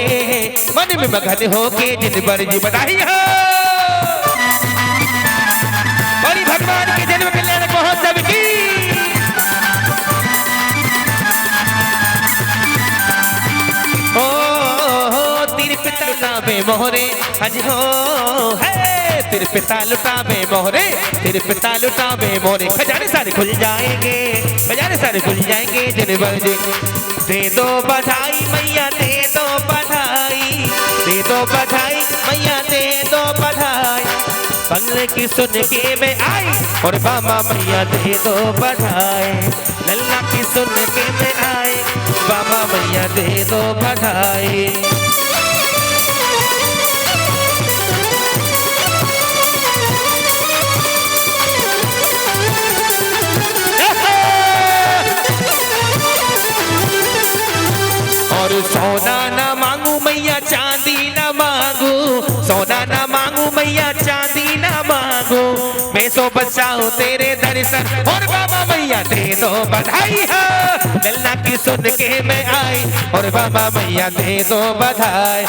मन में मगन होके जिन बर जी बधाई हो बड़ी भगवान के जन्म कल्याण महोत्सव की तेरे पिता लुटावे मोहरे हज हो है तेरे पिता लुटावे मोहरे तेरे पिता लुटावे मोहरे खजाने सारे खुल जाएंगे खजाने सारे खुल जाएंगे जिन बरजे दे दो बधाई मैया दे दो बधाई दे दो बधाई मैया दे दो बधाई बंगले की सुन के मैं आई और बाबा मैया दे दो बधाई लल्ला की सुन के मैं आई बाबा मैया दे दो बधाई और सोना ना मांगू मैया चांदी ना मांगू सोना ना मांगू मैया चांदी ना मांगू मैं सो बचाऊं तेरे दर्शन और बाबा मैया दे दो बधाई हो लल्ला की सुन के मैं आई और बाबा मैया दे दो बधाई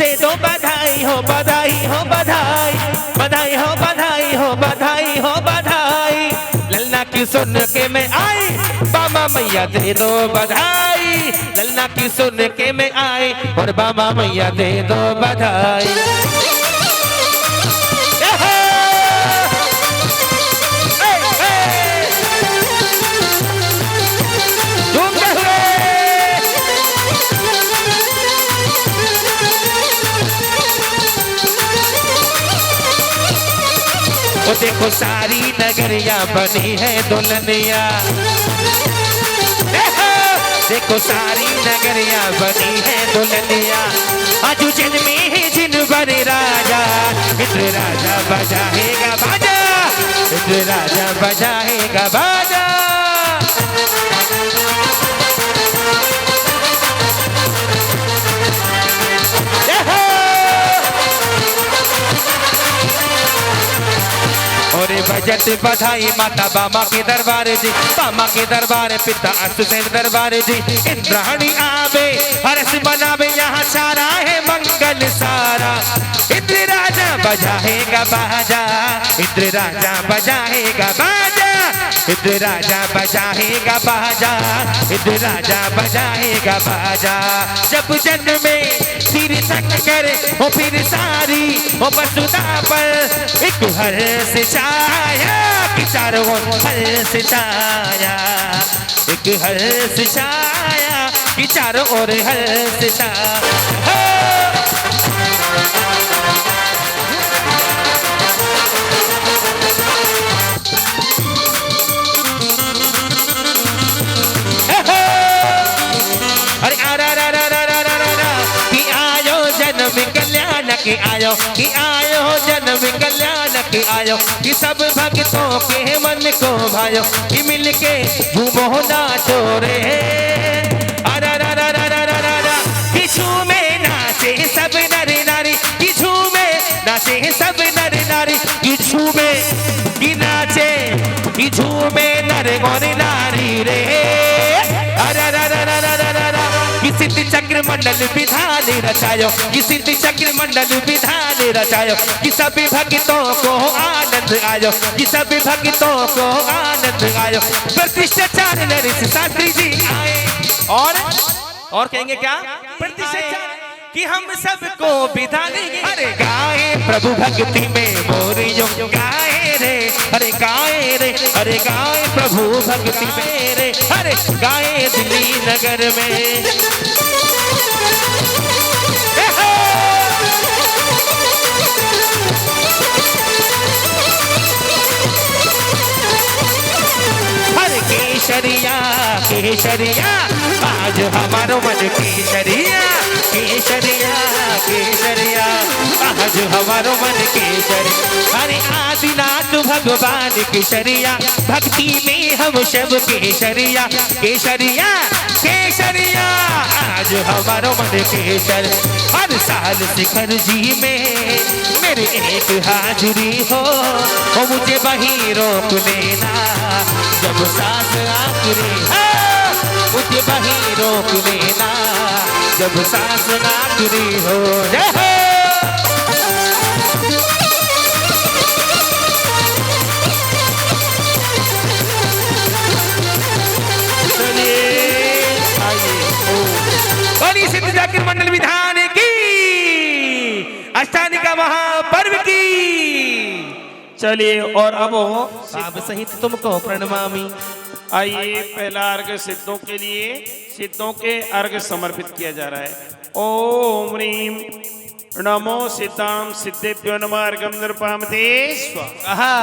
दे दो बधाई हो बधाई हो बधाई बधाई हो बधाई हो बधाई हो बधाई लल्ला की सुन के मैं आई बाबा मैया दे दो बधाई लल्ला की सुन के मैं आई और बाबा मैया दे दो बधाई वो देखो सारी नगरिया बनी है दुल्हनिया देखो सारी नगरिया बनी है दुल्हनिया आजू जन्मे है जिन बड़े राजा इंद्र राजा बजाएगा बाजा इंद्र राजा बजाएगा बाजा और बजट बधाई माता बामा के दरबार जी, बामा के दरबार पिता अष्टसेन दरबार जी। इंद्राणी आवे हर्ष मनावे यहाँ सारा है मंगल सारा। इंद्र राजा बजाएगा बाजा, इंद्र राजा बजाएगा बाजा, इंद्र राजा बजाएगा बाजा, इंद्र राजा बजाएगा बाजा। जब जन्म में फिर शंकर हो फिर सारी हो वसुधा पर एक हर्ष छाया कि चारों ओर हर्ष छाया, एक हर्ष छाया कि चारों ओर हर्ष छाया। अरे आरा रा रा रा रा रा रा कि आयो जन्म कल्याण के आयो, कि आयो जन्म कल्याण के आयो, कि सब भक्तों के मन को भायो, कि मिलके झूमो नाचो रे। आरा रा रा रा रा रा रा रा कि झूमे नाचे सब नर नारी, कि झूमे नाचे सब नर नारी, कि झूमे कि नाचे कि झूमे नर और नारी रे। आरा रा रा रा रा रा रा कि सिद्धि चक्र मंडल विधान रचायो, कि सिद्धि चक्र मंडल विधान रचायो, कि सभी भक्तों को आनंद आयो, कि सभी भक्तों को आनंद आयो। प्रतिष्ठाचार्य नरेश शास्त्री जी आए और कहेंगे क्या? प्रतिष्ठाचार्य कि हम सबको विधान देंगे। अरे गाए प्रभु भक्ति में मोरियो गाए रे, अरे गाए रे, अरे गाए प्रभु भक्ति में रे, अरे गाए दिल्ली नगर में। हरे केसरिया केसरिया आज हमारो मन केसरिया, केसरिया केसरिया आज हमारो मन केसरिया। अरे आदिनाथ भगवान केसरिया, भक्ति में हम सब केसरिया, केसरिया केसरिया आज हमारो मन केसर। हर साल शिखर जी में मेरी एक हाजिरी हो मुझे वहीं रोक लेना, जब सांस आखिरी मुझे वहीं रोक लेना, जब सांस आखिरी हो। जय हो बोली सिद्ध जाकिर मंडल विधान की, अष्टानिका महापर्व की। चलिए और अब साब सहित तुमको प्रणमामि। आइए पहला अर्घ सिद्धों के लिए, सिद्धों के अर्घ समर्पित किया जा रहा है। ओम ह्रीम नमो सिद्धाम सिद्धेभ्यो नमः अर्घं नृपामते स्वाहा,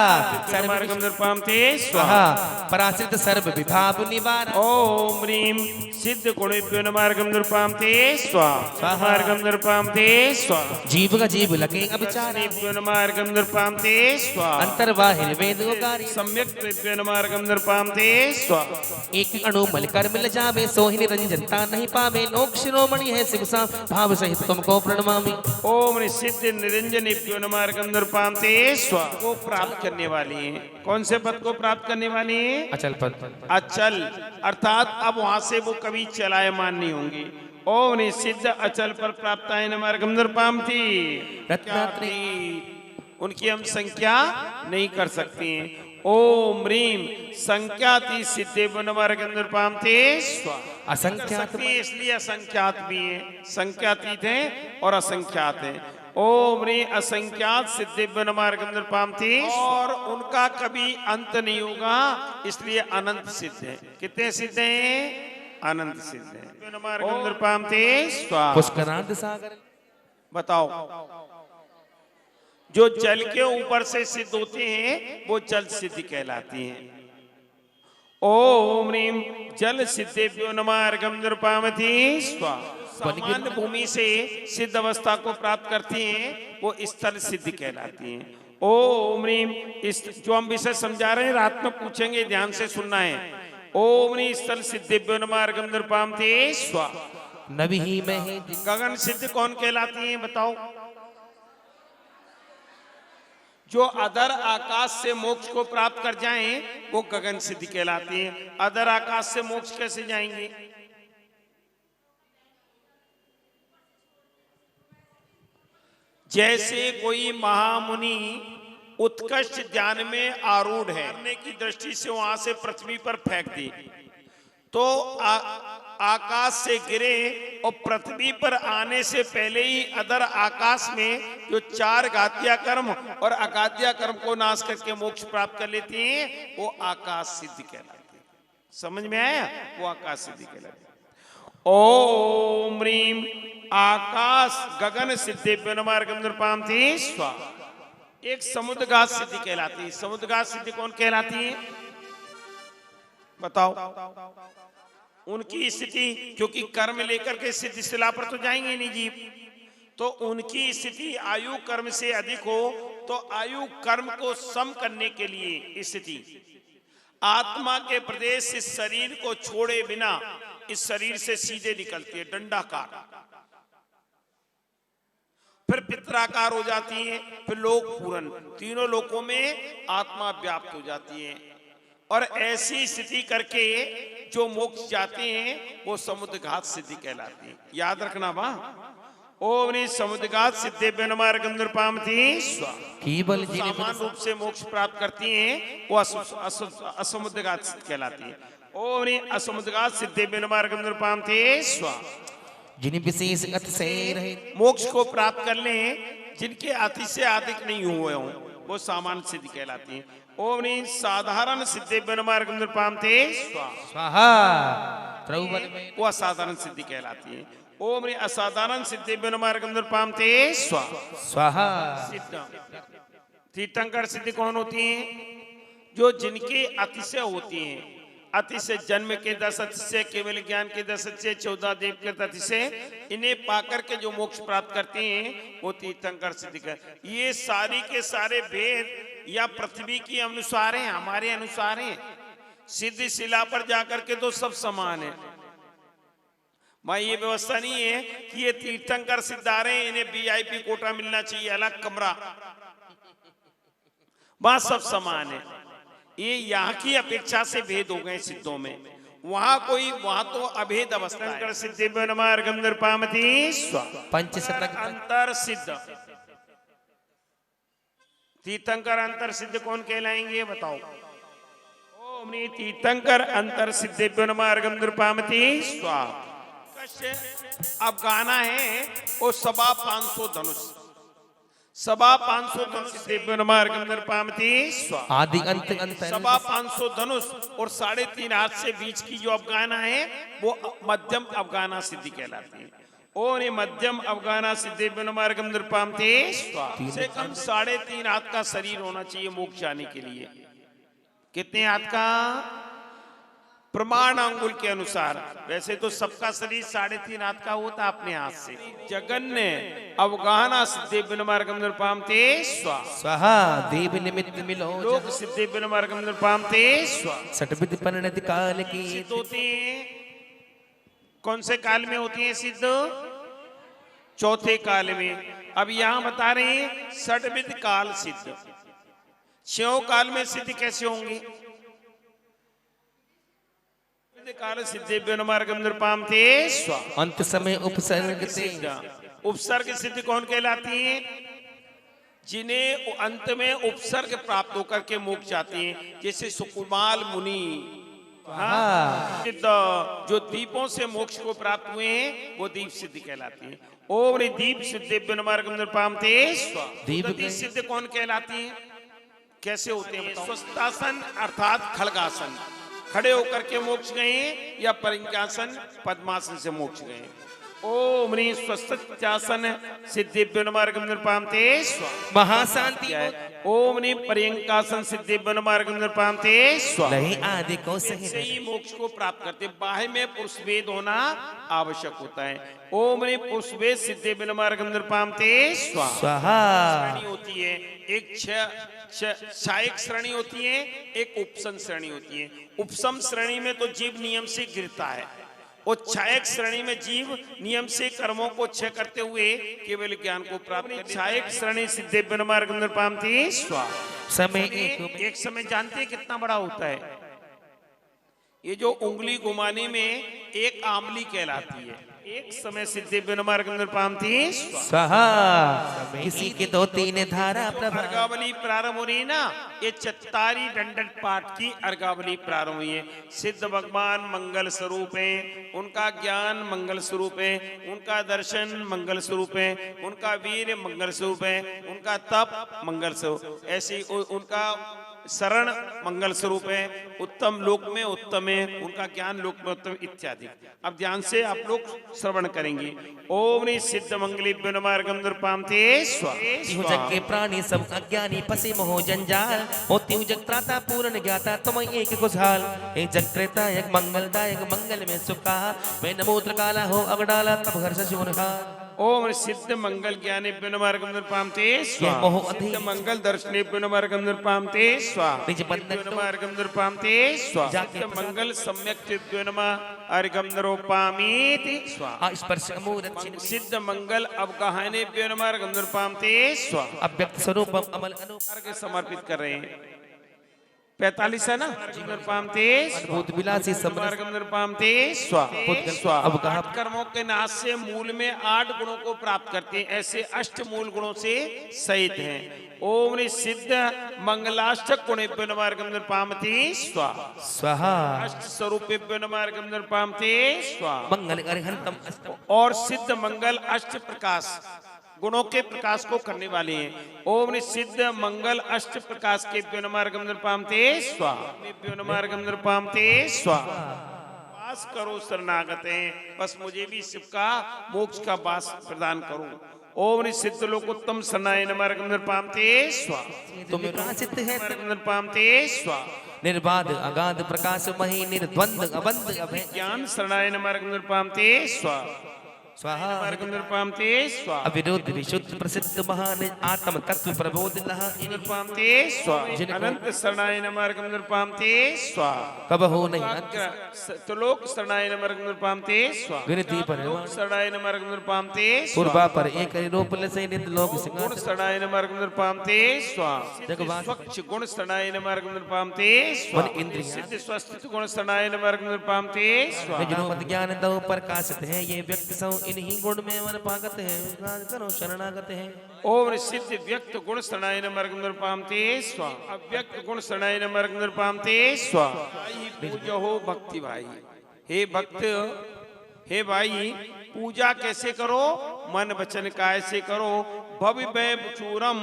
अर्घं नृपामते स्वाहा। परासित सर्व विभाव निवारण। ओम ह्रीम सिद्ध गुणेभ्यो नमः अर्घं नृपामते स्वाहा, अर्घं नृपामते स्वाहा। जीव का जीव लगे अभिचार नमः अर्घं नृपामते स्वाहा, अंतर्वाहिर वेद उगारी सम्यक त्रिभ्यो नमः अर्घं नृपामते स्वाहा। एक अणु मल कर मिल जावे, सोहि निरंजनता नहीं पावे, लोक शिरोमणि है शिव सा भाव सहित तुमको प्रणमामि। ओम सिद्ध निरंजनेभ्यो नमः अर्घं नृपामते स्वाहा को प्राप्त करने वाली है। कौन से पद को प्राप्त करने वाली है? अचल पद। अचल अर्थात अब वहां से वो कभी चलायमान नहीं होंगी। ओम सिद्ध अचल पर प्राप्त है नमः अर्घं नृपामती। रत्नात्री उनकी हम संख्या नहीं कर सकते हैं। ओम ह्रीम संख्याति सिद्धेभ्यो नमः अर्घं नृपामते स्वाहा। असंख्यात इसलिए असंख्यात भी है, संख्यातीत है और असंख्यात है। ओम ह्रीं असंख्यात सिद्धेभ्यो नमः अर्घं नृपामते, और उनका कभी अंत नहीं होगा, इसलिए अनंत सिद्ध है। कितने सिद्ध हैं? अनंत सिद्ध है। नमः अर्घं नृपामते स्वाहा। पुष्करांत सागर। बताओ, जो जल के ऊपर से सिद्ध होते हैं वो जल सिद्धि कहलाती हैं। ओम ह्रीं जल सिद्धेभ्यो नमः अर्घं नृपामते स्वाहा। सामान्य भूमि से सिद्ध अवस्था को प्राप्त करती हैं वो स्थल सिद्धि कहलाती हैं। ओम ह्रीं जो हम विषय समझा रहे हैं रात में पूछेंगे, ध्यान से सुनना है। ओम ह्रीं स्थल सिद्धेभ्यो नमः अर्घं नृपामते स्वाहा। नभी में है गगन सिद्ध कौन कहलाती हैं बताओ? जो अधर आकाश से मोक्ष को प्राप्त कर जाएं वो गगन सिद्धि कहलाती है। अधर आकाश से मोक्ष कैसे जाएंगे? जैसे कोई महामुनि उत्कृष्ट ध्यान में आरूढ़ है, करने की दृष्टि से वहां से पृथ्वी पर फेंक दी तो आकाश से गिरे और पृथ्वी पर आने से पहले ही अधर आकाश में जो 4 घातिया कर्म और अघातिया कर्म को नाश करके मोक्ष प्राप्त कर लेते हैं वो आकाश सिद्धि कहलाती है। समझ में आया? वो आकाश सिद्धि कहलाती है। ओम ह्रीम आकाश गगन सिद्धेभ्यो नमः अर्घ्यं थी स्वाहा। एक समुद्रघात सिद्धि कहलाती है। समुद्रघात सिद्धि कौन कहलाती है बताओ? उनकी स्थिति, क्योंकि कर्म लेकर के सिद्धि शिला पर तो जाएंगे नहीं जीव, तो उनकी स्थिति आयु कर्म से अधिक हो तो आयु कर्म को सम करने के लिए स्थिति आत्मा के प्रदेश इस शरीर को छोड़े बिना इस शरीर से सीधे निकलती है, दंडाकार, फिर पित्राकार हो जाती है, फिर लोक पूरन, तीनों लोकों में आत्मा व्याप्त हो जाती है। और ऐसी स्थिति करके जो मोक्ष जाते हैं वो समुद्रघात सिद्धि कहलाती है। याद रखना बा। ओम समुद्रघात सिद्धेभ्यो नमः अर्घ्यं थी स्वाहा। केवल सामान्य रूप से मोक्ष प्राप्त करती हैं वो असमुद्रघात सिद्धि कहलाती है। ओम असमुद्रघात सिद्धेभ्यो नमः अर्घ्यं थी स्वाहा। जिन्हें विशेष अति से रहे मोक्ष को प्राप्त कर लें, जिनके अति से अधिक नहीं हुए हों वो सामान्य सिद्धि कहलाती है। ओम साधारण सिद्धेभ्यो नमः अर्घ्यं थी स्वाहा। स्वाहा। त्रौबल में वो असाधारण सिद्धि कहलाती है। ओम असाधारण सिद्धेभ्यो नमः अर्घ्यं थी स्वाहा। स्वाहा। सिद्ध तीर्थंकर सिद्धि कौन होती है? जो जिनके अतिशय होती हैं, अतिशय जन्म के 10 अतिशय, केवल ज्ञान के 10 अतिशय, 14 देव के अतिशय, इन्हें पाकर के जो मोक्ष प्राप्त करते हैं वो तीर्थंकर सिद्धि कर। ये सारी के सारे भेद या पृथ्वी के अनुसार हैं, हमारे अनुसार हैं। सिद्धि शिला पर जाकर के तो सब समान है। भाई ये व्यवस्था नहीं है कि ये तीर्थंकर सिद्धारे इन्हें वीआईपी कोटा मिलना चाहिए, अलग कमरा, वहां सब समान है। ये यहाँ की अपेक्षा से भेद हो गए सिद्धों में, वहां तो अभेद अवस्था है। सिद्धेभ्यो नमः अर्घ्यं थी स्वाहा। पंचशतक अंतर सिद्ध तीर्थंकर अंतर सिद्ध कौन कहलाएंगे बताओ? ओम तीर्थंकर अंतर सिद्धेभ्यो नमः अर्घ्यं थी स्वाहा। अब गाना है वो 550 धनुष, 550 धनुष सिद्धेभ्यो नमः अर्घ्यं थी स्वाहा। आदि अंत अंत 550 धनुष और 3.5 हाथ से बीच की जो अफगाना है वो मध्यम अफगाना सिद्धि कहलाती है। और ये मध्यम अफगाना सिद्धेभ्यो नमः अर्घ्यं थी स्वाहा। से कम 3.5 हाथ का शरीर होना चाहिए मोक्ष जाने के लिए। कितने हाथ का? प्रमाण अंगुल के अनुसार। वैसे तो सबका शरीर 3.5 हाथ का होता अपने हाथ से। जगन्य अवगाहना सिद्धेभ्यो नमः अर्घ्यं थी स्वाहा। स्वाहा। देव निमित्त मिलो लोक सिद्धेभ्यो नमः अर्घ्यं थी स्वाहा। सटविद परिणत काल की सिद्ध होती है कौन से काल में होती है सिद्ध? चौथे काल में। अब यहां बता रहे हैं षटविध काल सिद्ध। 6 काल में सिद्ध कैसे होंगे? काल सिद्धेभ्यो नमः अर्घ्यं थी स्वाहा। अंत समय उपसर्ग से उपसर्ग सिद्धि कौन कहलाती है? जिन्हें अंत में उपसर्ग प्राप्त होकर के मोक्ष जाते हैं, जैसे सुकुमाल मुनि। हाँ। सिद्ध जो दीपों से मोक्ष को प्राप्त हुए हैं वो दीप सिद्धि कहलाती है। ओम दीप सिद्धेभ्यो नमः अर्घ्यं थी स्वाहा। दीप सिद्ध कौन कहलाती है? कैसे होते हैं? स्वस्थासन अर्थात खड़गासन, खड़े होकर के मोक्ष गए या परिंकासन पद्मासन से मोक्ष गए। ओम स्वस्थासन सिद्धेभ्यो नमः अर्घ्यं थी स्वाहा। महाशांति ओम पर्यंकासन सिद्धेभ्यो नमः अर्घ्यं थी स्वाहा। नहीं आदि को सही से ही मोक्ष को प्राप्त करते। बाह्य में पुरुष वेद होना आवश्यक होता है। ओम पुरुष वेद सिद्धेभ्यो नमः अर्घ्यं थी स्वाहा। स्वाहा। श्रेणी होती है, एक सहायक श्रेणी होती है, एक उपसम श्रेणी होती है। उपसम श्रेणी में तो जीव नियम से गिरता है, क्षयक श्रेणी में जीव नियम से कर्मों को क्षय करते हुए केवल ज्ञान को प्राप्त कर क्षयक श्रेणी सिद्धे मार्ग पामती स्वा समय एक समय जानते हैं कितना बड़ा होता है? ये जो उंगली घुमाने में एक आंवली कहलाती है। एक समय सिद्धि मार्ग पामती स्वाहा। किसी के दो तीन धारा प्रभा। अर्घावली प्रारंभ हो रही है ना, ये चत्तारी दंडन पाठ की अर्घावली प्रारंभ हुई है। सिद्ध भगवान मंगल स्वरूप है, उनका ज्ञान मंगल स्वरूप है, उनका दर्शन मंगल स्वरूप है, उनका वीर मंगल स्वरूप है, उनका तप मंगल स्वरूप, ऐसी उनका शरण मंगल स्वरूप है, उत्तम लोक में उत्तम है, उनका ज्ञान लोक में उत्तम इत्यादि। अब ध्यान से आप लोग श्रवण करेंगे। ओम नि सिद्ध मंगली मार्गम पामते जग के प्राणी सब अज्ञानी फसे मोह जंजाल, होती हूँ जग त्राता पूर्ण ज्ञाता तुम एक खुशहाल। हे जग त्रेतायक मंगलदायक मंगल में सुखा, मैं नमोत्र काला हो अगडाला तब घर से ओम सिद्ध मंगल ज्ञाने मार्ग पामते सिद्ध मंगल दर्शने मार्ग पामते मार्ग पामते सिद्ध मंगल सम्यक अर्घम नरोपामीति स्पर्श सिद्ध मंगल अवगाहने मार्ग पामते अव्यक्त स्वरूप अमल अनुमार्ग समर्पित कर रहे हैं। 45 है ना? पामते भूत विलासी पामते कर्मों के नाश से मूल में 8 गुणों को प्राप्त करते हैं, ऐसे अष्ट मूल गुणों से सहित हैं। ओम सिद्ध मंगलाष्टक गुणे मार्ग पामती स्वाहा। अष्ट स्वरूप मार्ग पामते मंगल अरिहंतम और सिद्ध मंगल अष्ट प्रकाश गुणों के प्रकाश को करने वाले हैं। ओम सिद्ध मंगल अष्ट प्रकाश के मार्ग पामते मार्ग पामते वास करो शरणागत हैं, बस मुझे भी शिव का मोक्ष का वास प्रदान करो। ओम सिद्ध लोकोत्तम शरणायन मार्ग पामते तुम प्रकाशित है पामते निर्बाध अगाध प्रकाश मही निर्द्वंद अबंध अभय ज्ञान शरणायन मार्ग पामते स्वाहा। पामते अविरोध विशुद्ध प्रसिद्ध महान आत्म तत्व प्रबोध पामते अनंत शरणायन मार्ग पामते कब हो नहीं त्रिलोक शरणायन मार्ग पामते गिरती पर शरणायन मार्ग पामते पूर्वा पर एक रूप से नित लोक गुण शरणायन मार्ग पामते स्वच्छ गुण शरणायन मार्ग पामते इंद्रिय सिद्ध स्वस्थ गुण शरणायन मार्ग पामते ज्ञान दो प्रकाशित है, ये व्यक्ति सौ इन्हीं गुण में मन पागत है, करो शरणागत है। ओम सिद्ध व्यक्त गुण शरणायन मार्ग पामते अव्यक्त गुण शरणायन मार्ग पामते पूजो हो भक्ति भाई। हे भक्त, हे भाई, पूजा कैसे करो? मन वचन काय से करो। भवि भय चूरम,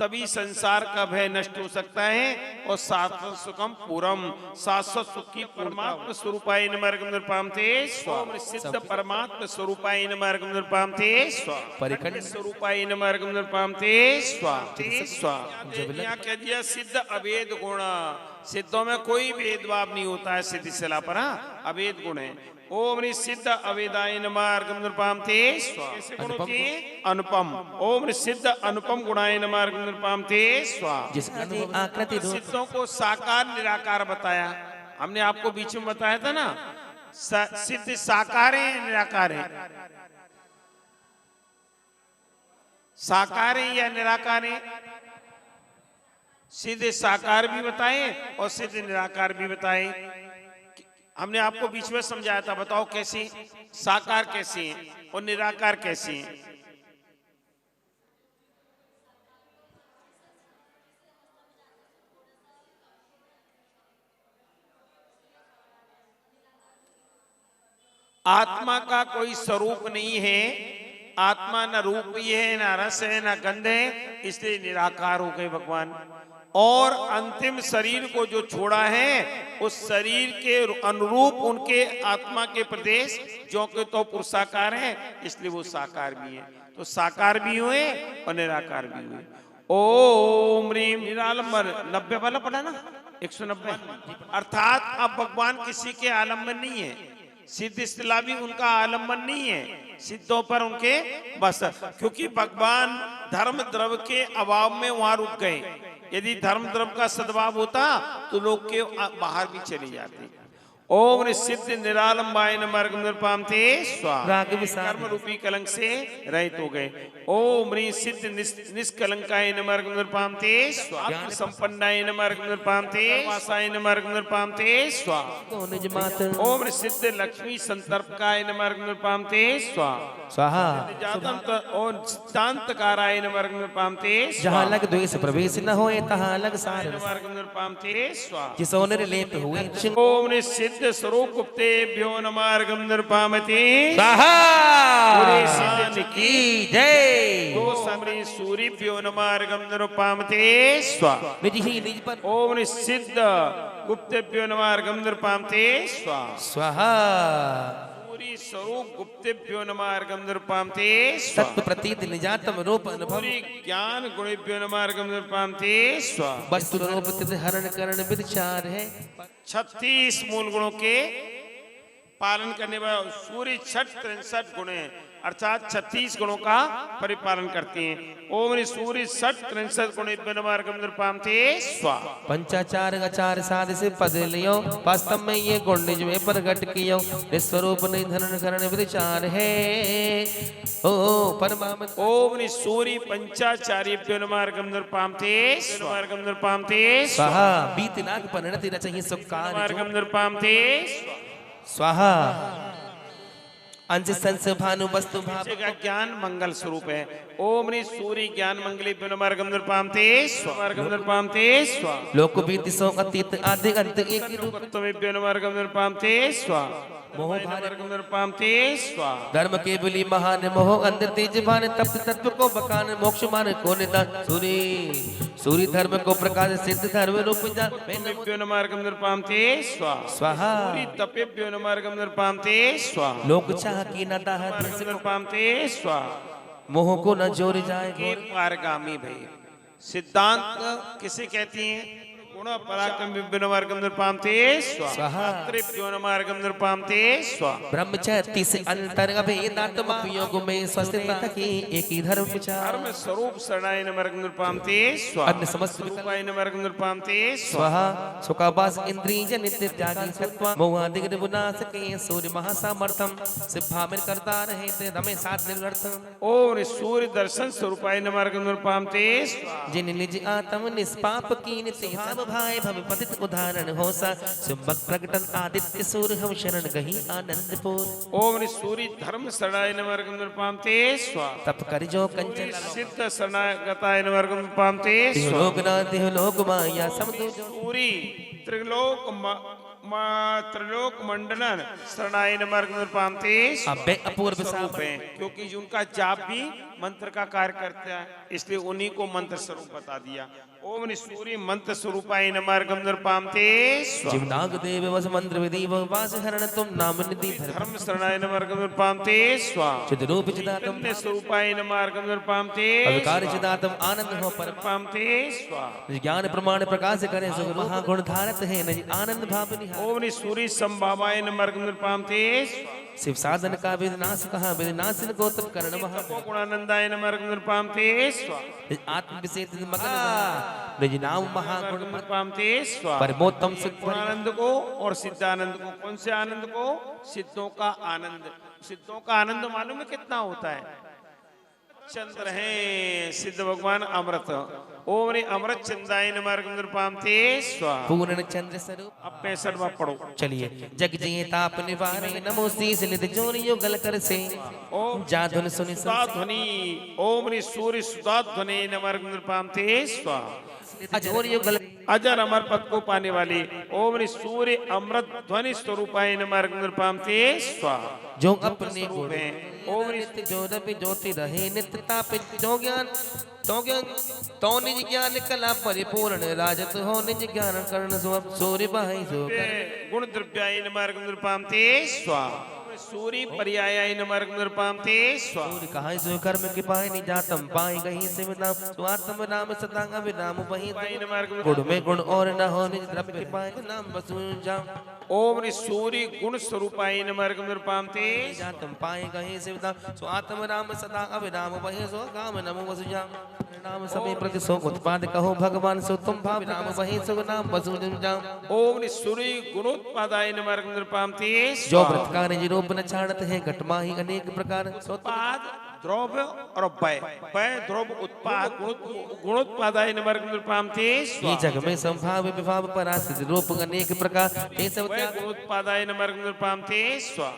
तभी संसार का भय नष्ट हो सकता है और शाश्वत सुखम पूरम, शाश्वत सुख की परमात्मा स्वरूपाय मार्ग पामते सिद्ध परमात्मा स्वरूपाय मार्ग पामते परिकंड स्वरूपाय मार्ग पामते यहाँ कह दिया सिद्ध अभेद गुण। सिद्धों में कोई भेदभाव नहीं होता है, सिद्धि शिला पर अभेद गुण है। ओम सिद्ध अवेदायन मार्ग पामते अनुपम। ओम सिद्ध अनुपम गुणायन मार्ग पामते आकृति सिद्धों को साकार निराकार बताया। हमने आपको बीच में बताया था ना, सिद्ध साकार है निराकार है? साकार है या निराकार है? सिद्ध साकार भी बताए और सिद्ध निराकार भी बताए। हमने आपको बीच में समझाया था, बताओ कैसे साकार कैसे हैं और निराकार कैसे हैं? आत्मा का कोई स्वरूप नहीं है, आत्मा न रूप ही है, न रस है, न गंध है, इसलिए निराकार हो गए भगवान। और अंतिम शरीर को जो छोड़ा है, उस शरीर के अनुरूप उनके आत्मा के प्रदेश जो के तो पुरुषाकार है, इसलिए वो साकार भी है। तो साकार भी हुए और निराकार भी हुए। ओम ह्रीम निरालंबर 90 वाला पढ़ा ना, 190। अर्थात अब भगवान किसी के आलम्बन नहीं है, सिद्ध इस्तिला भी उनका आलम्बन नहीं है, सिद्धों पर उनके बस, क्योंकि भगवान धर्म द्रव्य के अभाव में वहां रुक गए। यदि धर्म द्रव्य का सद्भाव होता तो लोग के बाहर भी चले जाते। ओम सिद्ध निरालंबाय नमः अर्गम ते स्वाहा। राग विसार कर्म रूपी कलंक से रहित हो गए। ओम ह्रीं सिद्ध निष्कलंकाय नमः अर्गम ते स्वाहा। आत्म संपन्नाय नमः अर्गम ते वासाय नमः अर्गम ते स्वाहा। तो निज मात ओम सिद्ध लक्ष्मी संतर्पकाय नमः अर्गम ते स्वाहा। स्वाहा। जातंत और सिद्धांतकाराय नमः अर्गम ते जहाँ लग द्वेष प्रवेश न होए तहाँ लग सार नमः अर्गम ते स्वाहा। जिसो निर्लेप हुए ओम सिद्ध स्वरूप गुप्तेभ्यो नमः अर्गम ते स्वाहा। पूरे सिद्ध की जय। दो समरी सूर्यभ्यो नमः अर्गम ते स्वाहा। निज ही निज पर ओम सिद्ध गुप्तेभ्यो नमः अर्गम ते स्वाहा। स्वाहा। पूरी स्वरूप गुप्तेभ्यो नमः अर्गम ते सत्व स्वाहा। प्रतीत निजातम रूप अनुभव पूरी ज्ञान गुणेभ्यो नमः अर्गम ते स्वाहा। वस्तु रूप तिथ हरण करण विचार है 36 मूल गुणों के पालन करने वाले सूर्य 63 गुण हैं, अर्थात 36 गुणों का परिपालन करते हैं। ओम सूर्य 63 गुणेभ्यो नमः अर्गम ते स्वाहा। पंचाचार आचार साध से पद लियो वास्तव में ये गुण निज में प्रकट कियो निस्वरूप निधन करण विचार है ओ परमात्मा। ओम सूर्य पंचाचार्यभ्यो नमः अर्गम ते स्वाहा। अर्गम ते स्वाहा। बीत नाग परिणति रचहि सुख कार्य अर्गम ते स्वाहा। अंश संस भानु वस्तु भाव का ज्ञान मंगल स्वरूप है। ओम सूर्य ज्ञान मंगलेभ्यो नमः अर्गम ते स्वाहा। अर्गम ते स्वाहा। लोक बीत सो अतीत आदि अंत एक ही रूप तमेभ्यो नमः अर्गम ते स्वाहा। मोह भार अर्गम ते स्वाहा। धर्म के बलि महान मोह अंध तेज भान तप्त तत्व को बकान मोक्ष मान को निदान सूर्य सूर्य धर्म को प्रकाश सिद्ध धर्म रूप जा तमेभ्यो नमः अर्गम ते स्वाहा। स्वाहा। सूर्य तपेभ्यो नमः अर्गम ते स्वाहा। लोक चाह की न दाह अर्गम ते स्वाहा। मोह को न जोर जाए के पारगामी भई सिद्धांत किसे कहती हैं? गुण पराक्रम नमः अर्गम ते स्वाहा। त्रिभ्यो नमः अर्गम ते स्वाहा। ब्रह्म 36 अंतर अभेदात्म योग में स्वस्थता की एक ही धर्म विचार धर्म स्वरूप शरणाय नमः अर्गम ते स्वाहा। अन्य समस्त रूपाय नमः अर्गम ते स्वाहा। सुखावास इंद्रिय नित्य त्यागी सत्वा मोहादिग विनाश के सूर्य महासामर्थम सिद्धा में करता रहे ते रमे साथ निर्गर्थम। ओम सूर्य दर्शन स्वरूपाय नमः अर्गम ते स्वाहा। जिन निज आत्म निष्पाप की नित्य भाव भाई भव पतित उदाहरण हो सा चुंबक प्रकटन आदित्य सूर्य हम शरण गही आनंदपुर। ओम सूर्य धर्म शरणाय नमः अर्गम ते स्वाहा। तप कर जो कंचन सिद्ध शरणागताय नमः अर्गम ते स्वाहा। लोक ना देह लोक माया समदो सूर्य त्रिलोक मंडलन शरणाय नमः अर्गम ते अबे अपूर्व स्वरूप है, क्योंकि उनका जाप भी मंत्र का कार्य करता है, इसलिए उन्हीं को मंत्र स्वरूप बता दिया। ओम सूर्य मंत्र स्वरूपाय नमः अर्गम ते स्वाहा। जीवनाग देव वस मंत्र विधि वास हरण तुम नाम निधि धर्म शरणाय नमः अर्गम ते स्वाहा। चिद रूप चिदातम नित्य स्वरूपाय नमः अर्गम ते अविकार चिदातम आनंद हो पर अर्गम ते स्वाहा। ज्ञान प्रमाण प्रकाश करे सुख महागुण धारत है निज आनंद भाव निहार। ओम सूर्य संभावाय नमः अर्गम ते शिव साधन का विनाश कहा विनाशन गौतम करण महा गुणानंदाय नमः अर्गम ते स्वाहा। आत्म विशेष मगन निज नाम महागुण अर्गम ते स्वाहा। परमोत्तम सुख गुणानंद को और सिद्धानंद को, कौन से आनंद को? सिद्धों का आनंद। सिद्धों का आनंद मालूम है कितना होता है? चंद्र हैं सिद्ध भगवान अमृत। ओम अमृत चंदाय नमः अर्गम ते स्वाहा। पूर्ण चंद्र स्वरूप अब 65वां पढ़ो। चलिए जग जिए ताप निवारे नमो शीस निध जोनियो गल कर से ओम जाधुन सुनि सुधा ध्वनि। ओम सूर्य सुधा ध्वनि नमः अर्गम ते स्वाहा। अजोरियो गल अजर अमर पद को पाने वाली ओम सूर्य अमृत ध्वनि स्वरूपाय नमः अर्गम ते स्वाहा। जो अपने गुण ओम नित्य जो रवि ज्योति रहे नित्य ताप जो ज्ञान तो निज ज्ञान कला परिपूर्ण राजत हो निज ज्ञान कर्ण सूर्य भाई सो गुण द्रव्याय नमः अर्गम ते स्वाहा। सूरी पर्याय नमर्ग नृपाम ते स्वा सूर्य कहाँ सो कर्म के पाए नहीं जातम पाए कहीं से विनाम स्वात्म नाम सतांग विनाम वहीं नमर्ग गुण में गुण और न हो निज द्रव्य के पाए नाम बसु जाम ओम सूरी गुण स्वरूपाय नमर्ग नृपाम ते जातम पाए कहीं से विनाम स्वात्म नाम सतांग विनाम वहीं सो काम नमो बसु जाम नाम समय प्रति सो उत्पाद कहो भगवान सो तुम भाव नाम वहीं सो नाम बसु जाम ओम सूरी गुणोत्पादाय नमर्ग नृपाम ते जो व्रत कार्य रूप न छाड़त है घटमा ही अनेक प्रकार उत्पाद द्रव्य और व्यय व्यय द्रव्य उत्पाद गुणोत्पादाय नमर्ग नृपाम ते ये जग में संभाव विभाव परास्थित रूप अनेक प्रकार ये सब गुणोत्पादाय नमर्ग नृपाम ते स्वा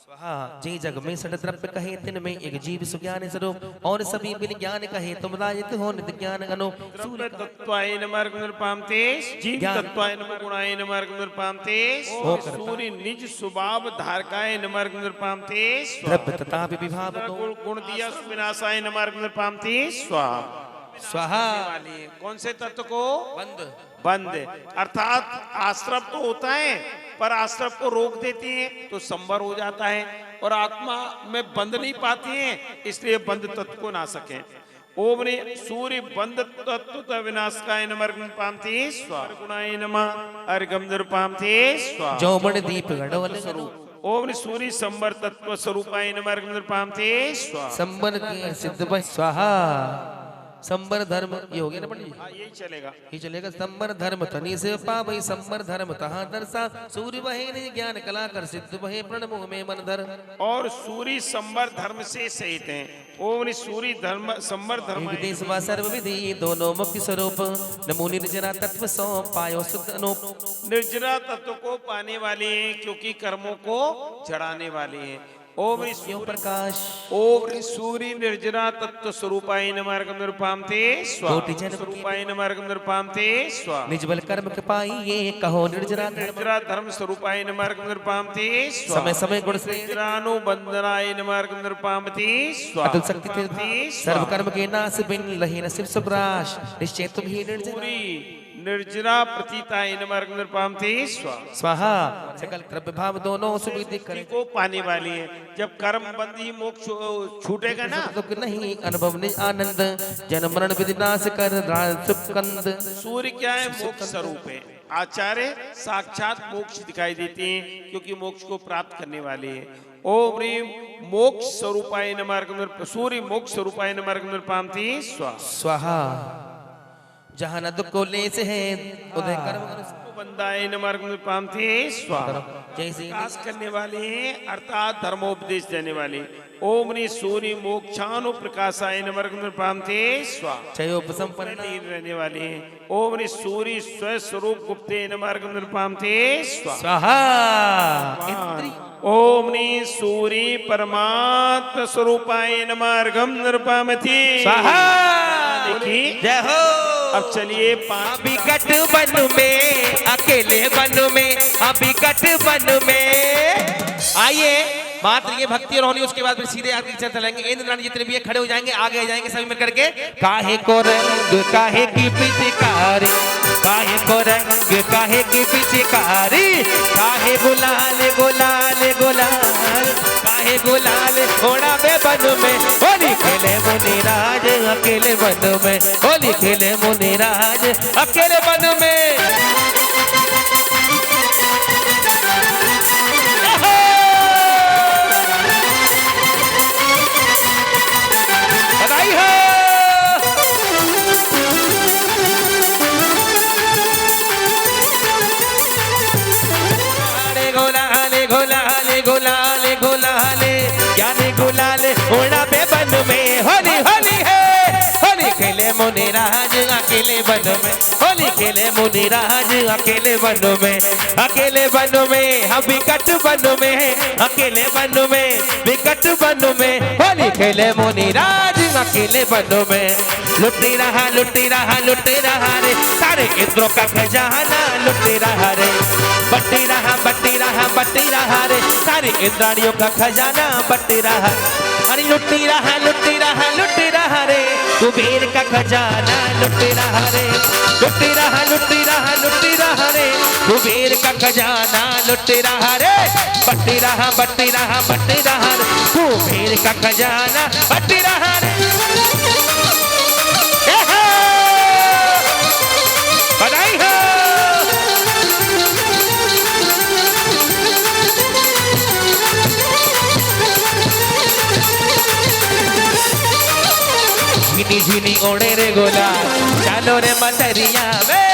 स्वाहा जी जग में सड़ द्रव्य कहे तिन में एक जीव सुज्ञान स्वरूप और सभी बिन ज्ञान कहे तुम राजित हो नित्य ज्ञान अनु सूर्य तत्वाय नमर्ग नृपाम ते जीव तत्वाय नम गुणाय नमर्ग नृपाम ते सूर्य निज स्वभाव धारकाय नमर्ग नृपाम ते द्रव्य तथा विभाव गुण दिया विनाशाय नमर्ग नृपाम ते स्वा स्वाहा कौन से तत्व को बंद बंद अर्थात आश्रव तो होता है पर आश्रव को रोक देते हैं तो संवर हो जाता है और आत्मा में बंद नहीं पाती है इसलिए बंद तत्व को ना सके ओम ने सूर्य बंद तत्व विनाशकाय नमर्ग नृपामते स्वा गुणाय नमः अर्घम नृपामते स्वा जौमण दीप गढ़वल स्वरूप ओम ने सूर्य संवर तत्व स्वरूपाय नमर्ग नृपामते स्वा संवर के सिद्ध भाई स्वाहा संबर धर्म ये हो गया ना पंडित जी यही चलेगा ये चलेगा संबर धर्म तनी से पावई संबर धर्म तहा दर्शा सूर्य वहे निज ज्ञान कला कर सिद्ध वहे प्रणमो में मन धर और सूर्य संबर धर्म से सहित हैं ओम ने सूर्य धर्म संबर धर्म देश व सर्व विधि दोनों मुख्य स्वरूप नमो निर्जरा तत्व सो पायो शुद्ध अनूप निर्जरा तत्व को पाने वाले हैं क्योंकि कर्मों को जड़ाने वाले हैं ओम प्रकाश ओम सूर्य निर्जरा तत्व स्वरूपाय नमर्ग नृपामते स्वा कोटि जन्म स्वरूपाय नमर्ग नृपामते स्वा निज बल कर्म के पाई ये कहो निर्जरा निर्जरा धर्म स्वरूपाय नमर्ग नृपामते स्वा समय समय गुण से निर्जरानुबंधनाय नमर्ग नृपामते स्वा अतुल शक्ति ते सर्व कर्म के नाश बिन लहि न शिव सुब्राश निश्चय तुम ही निर्जरा निर्जरा प्रतीताय नमर्ग नृपामते स्वा स्वाहा सकल द्रव्य भाव दोनों सुविधि करे को पाने वाली है जब कर्म बंदी मोक्ष छूटेगा ना दुख नहीं अनुभव निज आनंद जन्म मरण विधि नाश कर सुकंद सूर्य क्या है मोक्ष स्वरूप है आचार्य साक्षात मोक्ष दिखाई देते हैं क्योंकि मोक्ष को प्राप्त करने वाले हैं ओम ह्रीम मोक्ष स्वरूपाय नमर्ग सूर्य मोक्ष स्वरूपाय नमर्ग नृपामते स्वा स्वाहा जहाँ न दुख को ले से है उदय कर्म बंदाय नमर्ग नृपामते स्वा जैसे विकास करने वाले हैं अर्थात धर्मोपदेश देने वाले ओम ने सूर्य मोक्षानु प्रकाशाय नमर्ग नृपामते स्वा चयोपसंपन्न रहने वाले हैं ओम ने सूर्य स्वस्वरूप गुप्ते नमर्ग नृपामते स्वा स्वाहा ओम ने सूर्य परमात्म स्वरूपाय नमर्गम नृपामते स्वाहा देखिए जय हो अब चलिए अभी कट बन में अकेले बन में अभी कट बन में आइए मात्र ये भक्ति और होनी उसके बाद फिर सीधे आगे चल चलेंगे इंद्र रानी जितने भी खड़े हो जाएंगे आगे आ जाएंगे सभी मिलकर के काहे को रंग काहे की पिचकारी काहे को रंग काहे की पिचकारी काहे गुलाल गुलाल गुलाल काहे गुलाल थोड़ा बे बन में होली खेले मुनिराज अकेले बन में होली खेले मुनिराज अकेले बन में बधाई हो गुलाले गुलाले गुलाले गुलाले यानी गुलाले उड़ा पे बन में होली होली है होली खेले मुनिराज अकेले बन में होली खेले मुनिराज अकेले बन में अकेले बन में हम विकट बन में अकेले बन में विकट बन में होली खेले मुनिराज अकेले बन में लुटी रहा रे सारे इंद्रों का खजाना लुटी रहा रे बट्टी रहा रे सारे इंद्राणियों का खजाना बट्टी रहा अरे लुटी रहा रे कुबेर का खजाना लुट रहा रे, लुट रहा लुट रहा लुट रहा रे, कुबेर का खजाना लुट रहा रे, बट रहा बट रहा बट रहा रे, कुबेर का खजाना बट रहा रे। बधाई हो। झिनी झिनी ओढ़े रे गुलाल चालो रे मदरिया में,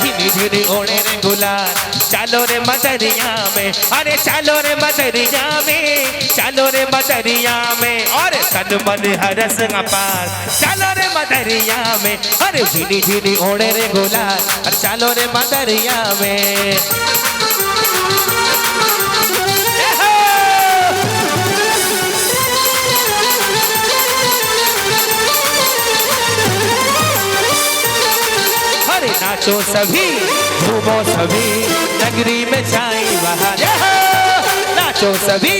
झिनी झिनी ओढ़े रे गुलाल चालो रे मदरिया में, अरे चालो रे मदरिया में, चालो रे मदरिया में, और तन मन हरस अपार चालो रे मदरिया में, अरे झिनी झिनी ओढ़े रे गुलाल अरे चालो रे मदरिया में। अरे नाचो सभी झूमो सभी नगरी में छाई बहार, नाचो सभी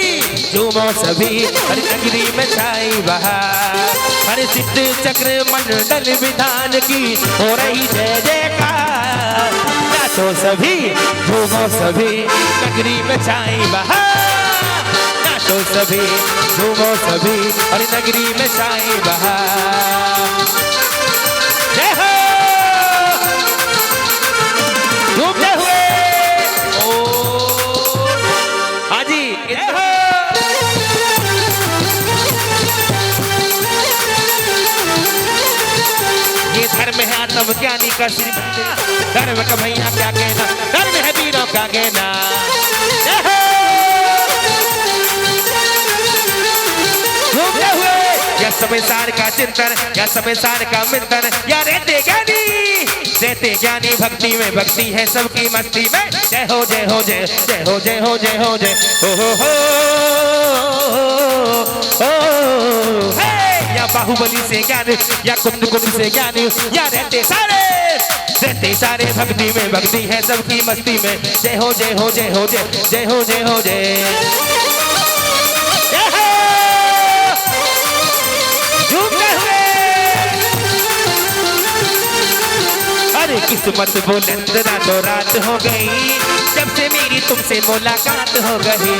झूमो सभी अरे नगरी में छाई बहार, अरे सिद्ध चक्र मंडल विधान की हो रही जय जयकार, नाचो सभी झूमो सभी नगरी में छाई बहार, नाचो सभी झूमो सभी अरे नगरी में छाई बहार। जय हो घूमते हुए ओ हाजी ये धर्म है आत्मज्ञानी का श्री धर्म का भैया क्या कहना, धर्म है वीरों का कहना। घूमते हुए या संसार का चिंतन या संसार का मिंतन या रहते ज्ञानी, रहते ज्ञानी भक्ति में, भक्ति है सबकी मस्ती में। जय हो जय हो जय जय हो जय हो जय हो जय हो या बाहुबली से ज्ञान या कुंद कुंद से ज्ञान या रहते सारे भक्ति में, भक्ति है सबकी मस्ती में। जय हो जय हो जय हो जय जय हो जय हो जय। अरे किस्मत बुलंद रातों रात हो गई, जब से मेरी तुमसे मुलाकात हो गई,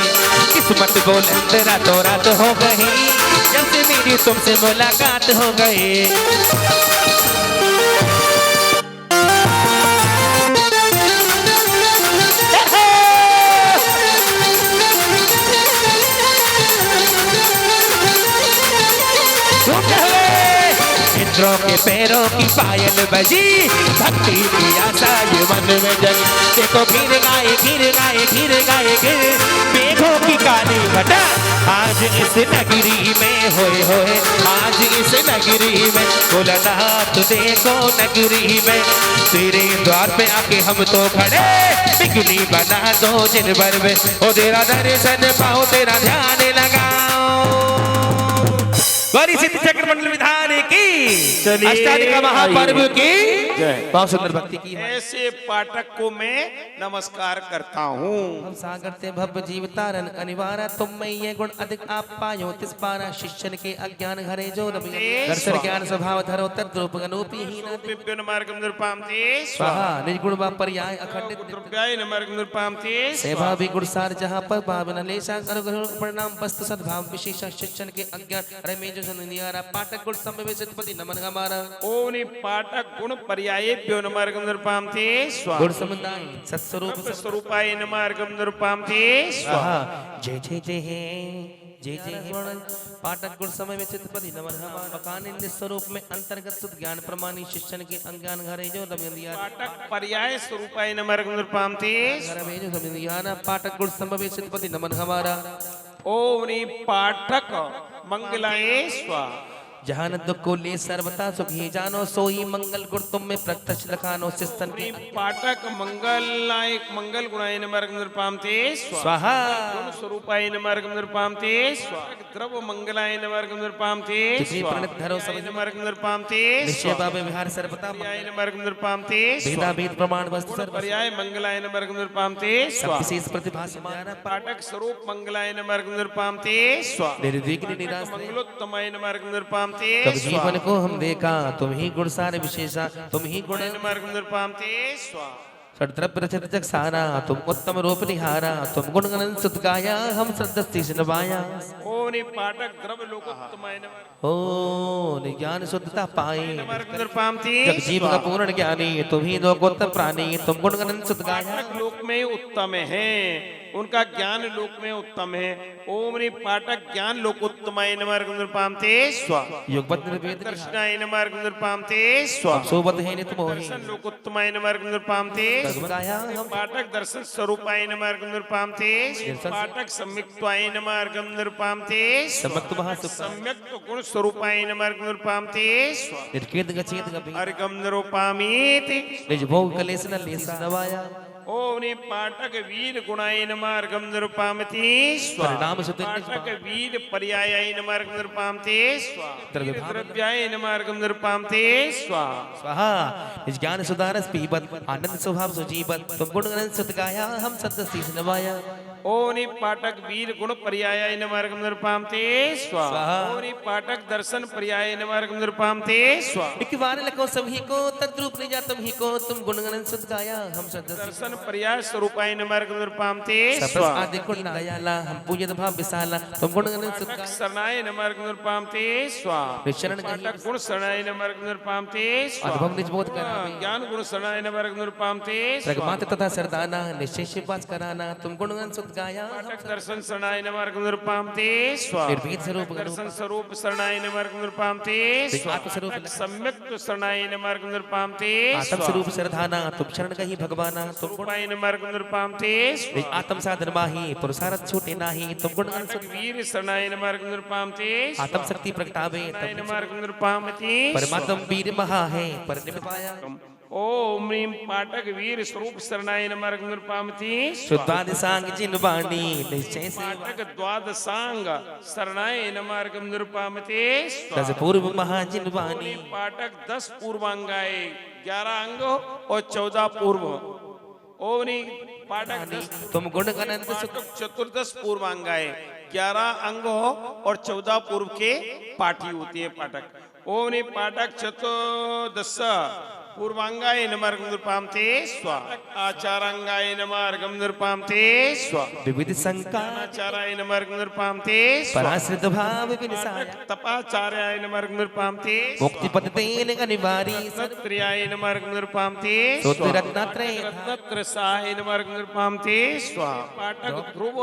किस्मत बुलंद रातों रात हो गई, जब से मेरी तुमसे मुलाकात हो गई। इंद्रों के पैरों की पायल बजी, भक्ति की आशा ये मन में जगी। देखो गिर गाए गिर गाए गिर गाए गिर मेघों की काली घटा, आज इस नगरी में होए होए, आज इस नगरी में भोलानाथ देखो नगरी में, तेरे द्वार पे आके हम तो खड़े, बिगड़ी बना दो जिन भर में, ओ तेरा दर्शन पाओ तेरा ध्यान लगाओ। गौरी सिद्ध चक्र मंडल विधान की, अष्टाधिक महापर्व की बहुत सुंदर भक्ति की है। ऐसे पाठक को मैं नमस्कार करता हूँ। हम सागर ते भव जीव तारन अनिवार्य, तुम में ये गुण अधिक आप पायो, तिस पारा शिष्यन के अज्ञान हरे जो रवि, दर्शन ज्ञान स्वभाव धरो तद्रूप अनूपी ही पिप्पन मार्गम निरुपामते स्वाहा, निज गुण वा पर्याय अखंडित द्रव्याय न मार्गम निरुपामते सेवा भी गुण सार, जहाँ पर भावना लेसा अनुग्रह परिणाम वस्तु सद्भाव विशेष शिष्यन के अज्ञान हरे में जो नियारा, पाठक गुण संभव सतपति नमन हमारा। ओम नि पाठक गुण पर्याये प्यो न मार्गम निरुपामते स्वाहा, गुण समुदाय सत्स्वरूप स्वरूपाय न मार्गम निरुपामते स्वाहा। जय जय जय हे जय जय हे पाठक गुण समय में चित्तपति नमन हमारा, मकान इन स्वरूप में अंतर्गत शुद्ध ज्ञान प्रमाणी शिष्यन के अज्ञान घरे जो दमयंदिया, पाठक पर्याय स्वरूपाय न मार्गम निरुपामते घर में जो दमयंदिया, पाठक गुण संभव चित्तपति नमन हमारा। ओम नि पाठक मंगलाय स्वाहा, जहाँ न दुख को ले सर्वथा सुखी जानो, सोई मंगल गुण तुम में प्रत्यक्ष लखानो सिस्तन के पाठक मंगल नायक मंगल गुणाय न मार्गम निरुपामते स्वाहा, गुण स्वरूपाय न मार्गम निरुपामते स्वाहा, द्रव मंगलाय न मार्गम निरुपामते स्वाहा, प्रणित धरो सब न मार्गम निरुपामते निश्चय भावे विहार सर्वथा पर्याय न मार्गम निरुपामते वेदा वेद प्रमाण वस्तु सर्व पर्याय मंगलाय न मार्गम निरुपामते स्वाहा, विशेष प्रतिभा समाना पाठक स्वरूप मंगलाय न मार्गम निरुपामते स्वाहा, निर्विघ्न निराश मंगलोत्तमाय न मार्गम निरुपामते निरुपामते तब जीवन को हम देखा तुम ही गुण सार विशेषा, तुम ही गुण मार्ग निरुपामते स्वाहा षड्रव्य रचित जग सारा, तुम उत्तम रूप निहारा, तुम गुण गणन सुत गाया, हम सदस्ती नवाया। ओम नि पाठक द्रव्य लोकोत्तमाय नमः। ओ ज्ञान शुद्धता पाए मार्ग निरुपामते जग जीव का पूर्ण ज्ञानी, तुम ही लोकोत्तम प्राणी, तुम गुण गणन सुत गाया। पाठक लोक में उत्तम है, उनका ज्ञान लोक में उत्तम है। ओम नि पाठक ज्ञान लोकोत्तमाय नमः मार्ग निरुपामते स्वाहा युगपत निर्वेद दर्शनाय नमः मार्ग निरुपामते स्वाहा सोबत है नित मोहि दर्शन लोकोत्तमाय नमः मार्ग निरुपामते गाया हम पाठक दर्शन स्वरूपाय नमः मार्ग निरुपामते पाठक सम्यक्त्वाय नमः मार्ग निरुपामते समक्त महासुख सम्यक गुण स्वरूपाय नमः मार्ग निरुपामते निर्केत गचेत गभि अर्गम निरुपामीति निज भोग कलेस न लेस नवाया। ओम नि पाठक वीर गुणाय नमः मार्गम निरुपामति परिणाम सुत पाठक वीर पर्यायाय नमः मार्ग निरुपामते द्रव्य द्रव्याय नमः मार्गम निरुपामते स्वाहा स्वाहा। निज ज्ञान सुधारस पीबत आनंद स्वभाव सुजीवत, तुम गुण गणन सुत गाया, हम सदस्ती नवाया। ओम नि पाठक वीर गुण पर्यायाय नमः मार्गम निरुपामते स्वाहा ओम नि पाठक दर्शन पर्यायाय नमः मार्गम निरुपामते स्वाहा एक बार लको सभी को तद्रूप ले जा तुम ही को, तुम गुण गणन सुत गाया, हम सदस्ती दर्शन पर्याय स्वरूपाय नमः मार्गम निरुपामते सप्रस स्वाहा आदि गुण नायाला, हम पूजत भाव विशाला, तुम गुण गणन सुत गाया। शरणाय नमः मार्गम निरुपामते स्वाहा निश्चरण पाठक गुण शरणाय नमः मार्गम निरुपामते स्वाहा अनुभव निज बोध करावे, ज्ञान गुण शरणाय नमः मार्गम निरुपामते प्रगमात तथा सरदाना, निश्चय से पास कराना, तुम गुण गणन सुत गाया। पाठक दर्शन शरणाय नमः मार्गम निरुपामते स्वाहा निर्भीत स्वरूप दर्शन स्वरूप शरणाय नमः मार्गम निरुपामते आत्म स्वरूप सम्यक शरणाय नमः मार्गम निरुपामते आत्म स्वरूप सरधाना, तुम शरण कही भगवाना, तुम गुण रूपाय नमः मार्गम निरुपामते आत्म साधन माही पुरुषारथ छूटे नाही, तुम गुण गणन सुत वीर शरणाय नमः मार्गम निरुपामते आत्म शक्ति प्रगटावे, शरणाय नमः तब मार्गम निरुपामति परमात्म वीर महा है पर निमित पाया। ओम ह्रीं पाठक वीर स्वरूप शरणाय नमः मार्गम निरुपामति शुद्धाद सांग जिन वाणी निश्चय से पाठक द्वादशांग शरणाय नमः मार्गम निरुपामते दस पूर्व महा जिन वाणी पाठक 10 पूर्वांगाए 11 अंग और 14 पूर्व ओम नी पाठक 10 तुम गुण गणन सुख पाठक चतुर्दश पूर्वांगाए 11 अंग और 14 पूर्व के पाठी होती है पाठक। ओम नी पाठक चतुर्दश पूर्वांगाय नमः मार्गम निरुपामते स्वाहा आचारांगाय नमः मार्गम निरुपामते स्वाहा विविध संका आचाराय नमः मार्गम निरुपामते पराश्रित भाव विनिसाया, तपाचार्याय नमः मार्गम निरुपामते मुक्ति पद तेन अनिवारी सत्रियाय नमः मार्गम निरुपामते सोत्र रत्नात्रय रत्नत्रसाय नमः मार्गम निरुपामते स्वाहा पाठक ध्रुव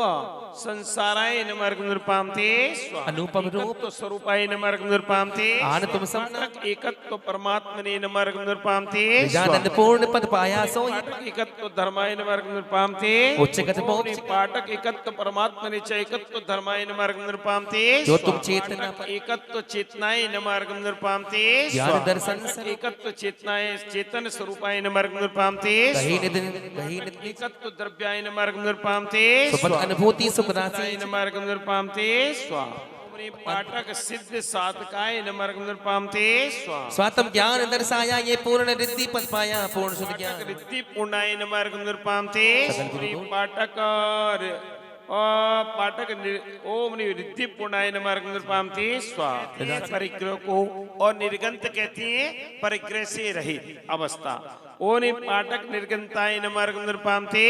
संसाराय नमः मार्गम निरुपामते स्वाहा अनुपम रूप एकत्व स्वरूपाय नमः मार्गम निरुपामते आन तुम सम पाठक एकत्व परमात्मने नमः मार्गम निरुपामते निजानंद पूर्ण पद पाया सो पाठक एकत्व धर्माय नमः मार्गम निरुपामते उच्चगत मोक्ष पाठक एकत्व परमात्मने च एकत्व धर्माय नमः मार्गम निरुपामते जो तुम चेतना पाठक एकत्व चेतनाय नमः मार्गम निरुपामते ज्ञान दर्शन एकत्व चेतनाय चेतन स्वरूपाय नमः मार्गम निरुपामते कही निधि एकत्व द्रव्याय नमः मार्गम निरुपामते सुपद अनुभूति सुख राशि नमः मार्गम निरुपामते स्वाहा पाठक सिद्ध साधकाय नमः मार्गम निरुपामते स्वाहा स्वातम ज्ञान दर्शाया, ये पूर्ण रिद्धि पद पाया, पूर्ण शुद्ध ज्ञान रिद्धि पूर्णाय नमः मार्गम निरुपामते पाठक पाठक ओम रिद्धि पूर्णाय नमः मार्गम निरुपामते स्वाहा परिग्रह को और निर्गंत कहती है परिग्रह से रहित अवस्था। ओम पाठक निर्गंताय नमः मार्गम निरुपामते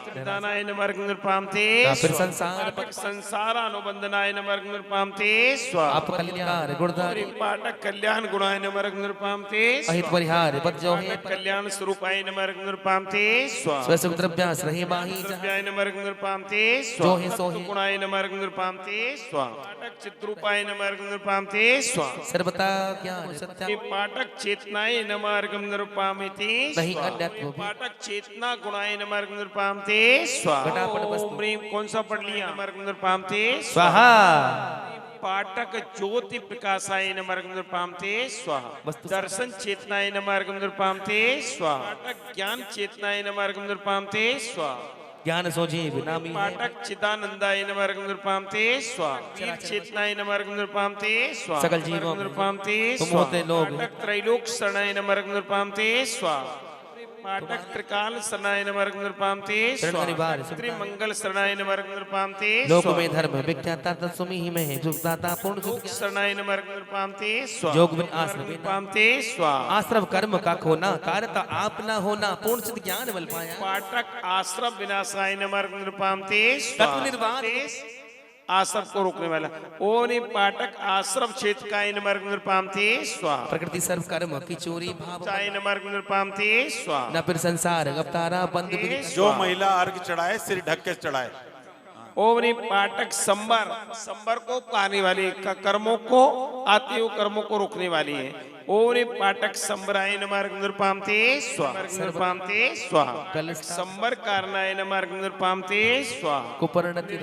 विधानाय नमः मार्गम निरुपामते फिर संसार पाठक संसार अनुबंधनाय नमः मार्गम निरुपामते स्वाहा आप कल्याण गुणधारी पाठक कल्याण गुणाय नमः मार्गम निरुपामते अहित परिहार पद जो है कल्याण स्वरूपाय नमः मार्गम निरुपामते स्वाहा स्वसुख द्रव्यास रहे माही द्रव्याय नमः मार्गम निरुपामते जो है सो है गुणाय नमः मार्गम निरुपामते स्वाहा पाठक चित्रूपाय नमः मार्गम निरुपामते स्वाहा सर्वता ज्ञान सत्य पाठक चेतनाय नमः मार्गम निरुपामते नहीं अन्यत्व पाठक चेतना गुणाय नमः मार्गम निरुपामते स्वाहा घटापट वस्तु। ओम ह्रीं कौन सा पढ़ लिया मार्गम निरुपामते स्वाहा पाठक ज्योति प्रकाशाय नमः मार्गम निरुपामते स्वाहा दर्शन चेतनाय नमः मार्गम निरुपामते स्वाहा पाठक ज्ञान चेतनाय नमः मार्गम निरुपामते स्वाहा ज्ञान सोझे विनामी है पाठक चिदानंदाय नमः मार्गम निरुपामते स्वाहा वीर चेतनाय नमः मार्गम निरुपामते स्वाहा सकल जीवों में निरुपामते तुम होते लोग पाठक त्रैलोक शरणाय नमः मार्गम निरुपामते स्वाहा पाठक त्रिकाल शरणाय नमः नृपामते शरण निवार त्रिमंगल शरणाय नमः नृपामते लोक में धर्म विख्याता तत्सुमि ही में जुगदाता पूर्ण सुख शरणाय नमः नृपामते जोग में आश्रम नृपामते स्वा आश्रम कर्म का खोना कार्यता आप ना होना पूर्ण सिद्ध ज्ञान बल पाया पाठक आश्रम विनाशाय नमः नृपामते तत्व निर्वाण आश्रम को रोकने वाला ओनि पाठक आश्रम क्षेत्र का नमः नृपामते स्वा प्रकृति सर्व कर्म की चोरी भाव चाय नमः नृपामते स्वा न फिर संसार अवतारा बंद जो महिला अर्घ चढ़ाए सिर ढक के चढ़ाए। ओवनी पाठक संबर को पाने वाली कर्मों को आते हुए कर्मों को रोकने वाली है। ओवनी पाठक संबराय नमः नृपामते स्वाहा नृपामते स्वाहा संबर कारणाय नमः नृपामते स्वाहा कुपर्णति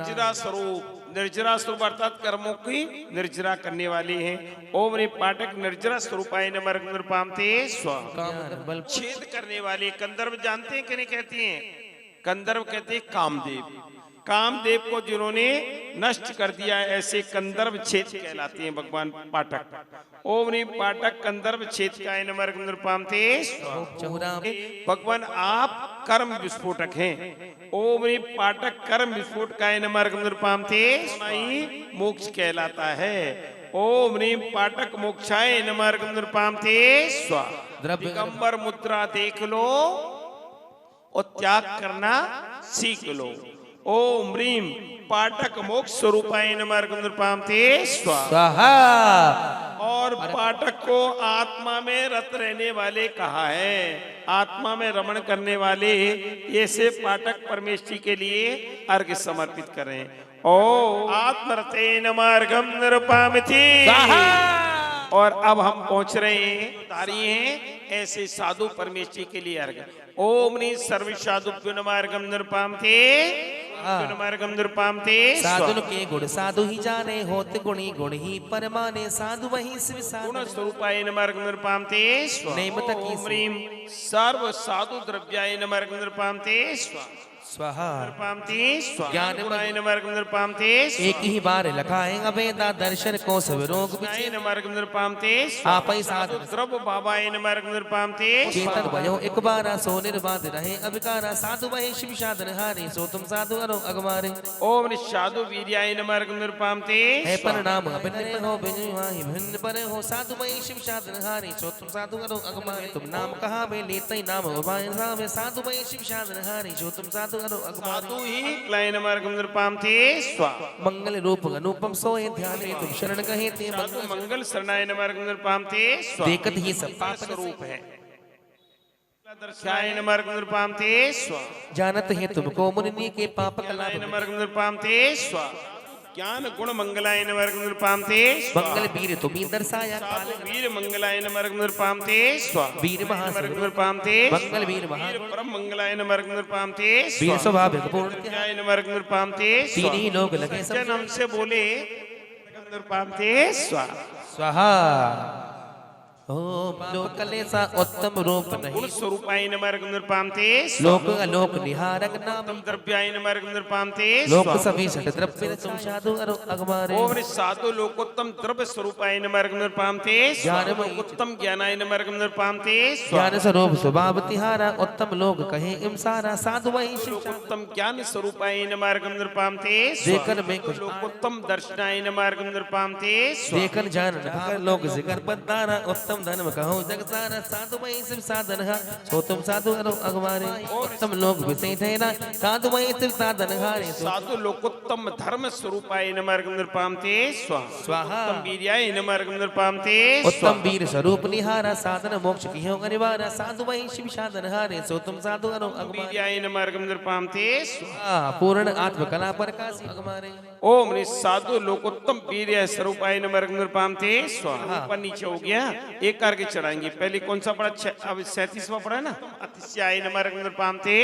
निर्जरा स्वरूप अर्थात कर्मों की निर्जरा करने वाली है। ओवनी पाठक निर्जरा स्वरूपाय नमः नृपामते स्वाहा छेद करने वाली कंदर्व जानते हैं कि नहीं कहती हैं? कंदर्व कहते हैं कामदेव को जिन्होंने नष्ट कर दिया ऐसे कंदर्व छेद कहलाते हैं भगवान पाठक। ओमनी पाठक कंदर्व छेद का नमः नृपामते भगवान आप कर्म विस्फोटक हैं। ओमनी पाठक कर्म विस्फोट का नमः नृपामते मोक्ष कहलाता है। ओमनी पाठक मोक्षाय नमः नृपामते दिगंबर मुद्रा देख लो और त्याग करना सीख लो। ओम ह्रीम पाठक मोक्ष स्वरूपाय नमः नृपामते स्वाहा। और पाठक को आत्मा में रत रहने वाले कहा है, आत्मा में रमण करने वाले ऐसे पाठक परमेश्वरी के लिए अर्घ्य समर्पित करें। ओ आत्मरते नमः नृपामते। और अब हम पहुंच रहे हैं ऐसे साधु परमेश्वरी के लिए अर्घ्य। ओम नी सर्व साधु नमः नृपामते साधु के गुण साधु ही जाने होते गुणी गुण ही परमाने साधु वही शिव गुण स्वरूपाय नमः नृपामते नैमत की सर्व साधु द्रव्याय नमः नृपामते स्वाहा ज्ञान नृपामते एक ही बार लखाएंगे वेदा दर्शन को सब रोग नृपामते आप ही साधु द्रव्य बाबाय नमः नृपामते चेतन भयो एक बारा सो निर्बाध रहे अभिकारा साधु वही शिव साधन हारे सो तुम साधु अरो अगमारे। ओम निषाधु वीर्याय नमः नृपामते है परिणाम अभिन्न हो भिन्न पर हो साधु वही शिव साधन हारे सो तुम साधु अरो अगमारे। तुम नाम कहा वे लेते नाम उभाए साधु वही शिव साधन हारे सो तुम साधु साधु ही क्लाय नमः नृपामते मंगल रूप अनुपम सोए ध्यान तुम शरण कहे ते मंगल शरणाय नमः नृपामते देखत ही सब पाप स्वरूप है। दर्शनाय नमः नृपामते जानत है तुमको मुनि के पाप कला नमः नृपामते ज्ञान गुण मंगलाय नमः नृपामते मंगल वीर तुम्ही दर्शाया काल वीर मंगलाय नमः नृपामते वीर महान नृपामते मंगल वीर महान परम मंगलाय नमः नृपामते वीर स्वभाव पूर्ण नमः नृपामते तीन ही लोग लगे सब जन हमसे बोले नृपामते स्वाहा। ओम लोक कलेसा उत्तम रूप नहीं गुण स्वरूपाय नमः नृपामते लोक अलोक निहारक नाम द्रव्याय नमः नृपामते लोक सभी सट द्रव्य तुम साधु अरो अगमारे। ओम साधु लोकोत्तम द्रव्य स्वरूपाय नमः नृपामते ज्ञान उत्तम ज्ञानाय नमः नृपामते ज्ञान स्वरूप स्वभाव तिहारा उत्तम लोग कहे इम सारा साधु वही उत्तम ज्ञान स्वरूपाय नमः नृपामते देखन में कुछ लोकोत्तम दर्शनाय नमः नृपामते देखन जान लोग जिगर बदारा उत्तम धर्म कहो जग सारा साधु वही शिव साधन सो तुम साधु अरो अगमारे। उत्तम लोग विषय ठहरा साधु वही शिव साधन हारे साधु लोकोत्तम धर्म स्वरूपाय नमः नृपामते स्वाहा। उत्तम वीर्याय नमः नृपामते उत्तम वीर स्वरूप निहारा साधन मोक्ष की हो अनिवार्य साधु वही शिव साधन हारे सो तुम साधु अरो अगमारे। वीर्याय नमः नृपामते पूर्ण आत्म कला प्रकाश अगमारे। ओम नि साधु लोकोत्तम वीर्य स्वरूपाय नमः नृपामते ऊपर नीचे हो गया एक करके चढ़ाएंगे। पहले कौन सा पढ़ा? अब 37वां पढ़ा ना। अतिशयाय नमः नृपामते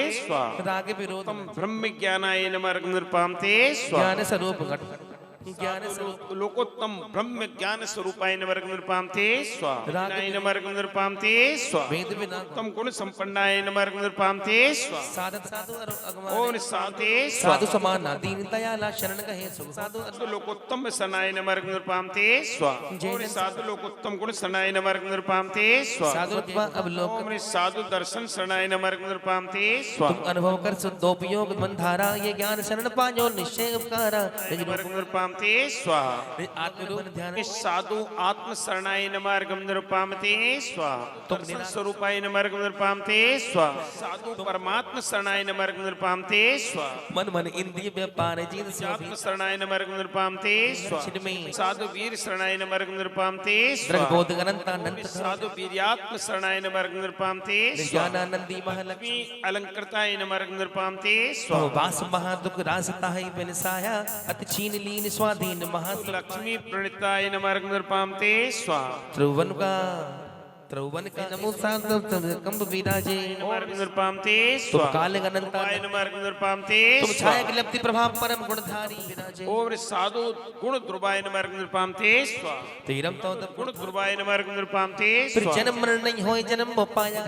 राग विरोधम ब्रह्म ज्ञानाय नमः नृपामते ज्ञान स्वरूप ज्ञान स्वरूप लोकोत्तम ब्रह्म ज्ञान स्वरूपाय नमः निर्पाम ते स्वाहा नमः निर्पाम ते स्वाहा वेद बिना उत्तम गुण संपन्नाय नमः निर्पाम ते स्वाहा साधक साधु अगमान ओम साते साधु समान दीन दयाला शरण कहे सुख साधु साधु लोकोत्तम सनाय नमः निर्पाम ते स्वाहा ओम साधु लोकोत्तम गुण सनाय नमः निर्पाम ते स्वाहा साधु अवलोक ओम साधु दर्शन शरणाय नमः निर्पाम ते स्वाहा तुम अनुभव कर शुद्धोपयोग बंधारा ये ज्ञान शरण पायो निश्चय उपकारा निर्पाम ते स्वाहा आत्मरूप ध्यान साधु आत्म शरणाय नमः निर्पाम ते स्वाहा दर्शन स्वरूपाय नमः निर्पाम ते स्वाहा साधु परमात्म शरणाय नमः निर्पाम ते स्वाहा मन मन इंद्रिय व्यापार जीत आत्म शरणाय नमः निर्पाम ते स्वाहा साधु वीर शरणाय नमः निर्पाम ते स्वाहा बोध अनंत अनंत साधु वीर्यात्म शरणाय नमः निर्पाम ते ज्ञानानंदी महालक्ष्मी अलंकृताय नमः निर्पाम ते स्वाहा वास महादुख रासता ही बिनसाया अति छीन लीन स्वाधीन महा लक्ष्मी प्रणिताय नमः निर्पाम ते स्वाहा त्रिभुवन का नमो साधु कंब विराजे नमः निर्पाम ते तुम स्वाहा काल अनंत नमः निर्पाम ते तुम छाया गिलप्ति प्रभाव परम गुणधारी विराजे ओम साधु गुण ध्रुवाय नमः निर्पाम ते स्वाहा तीरम तो गुण ध्रुवाय नमः निर्पाम ते फिर स्वाहा जन्म मरण नहीं होए जन्म वो पाया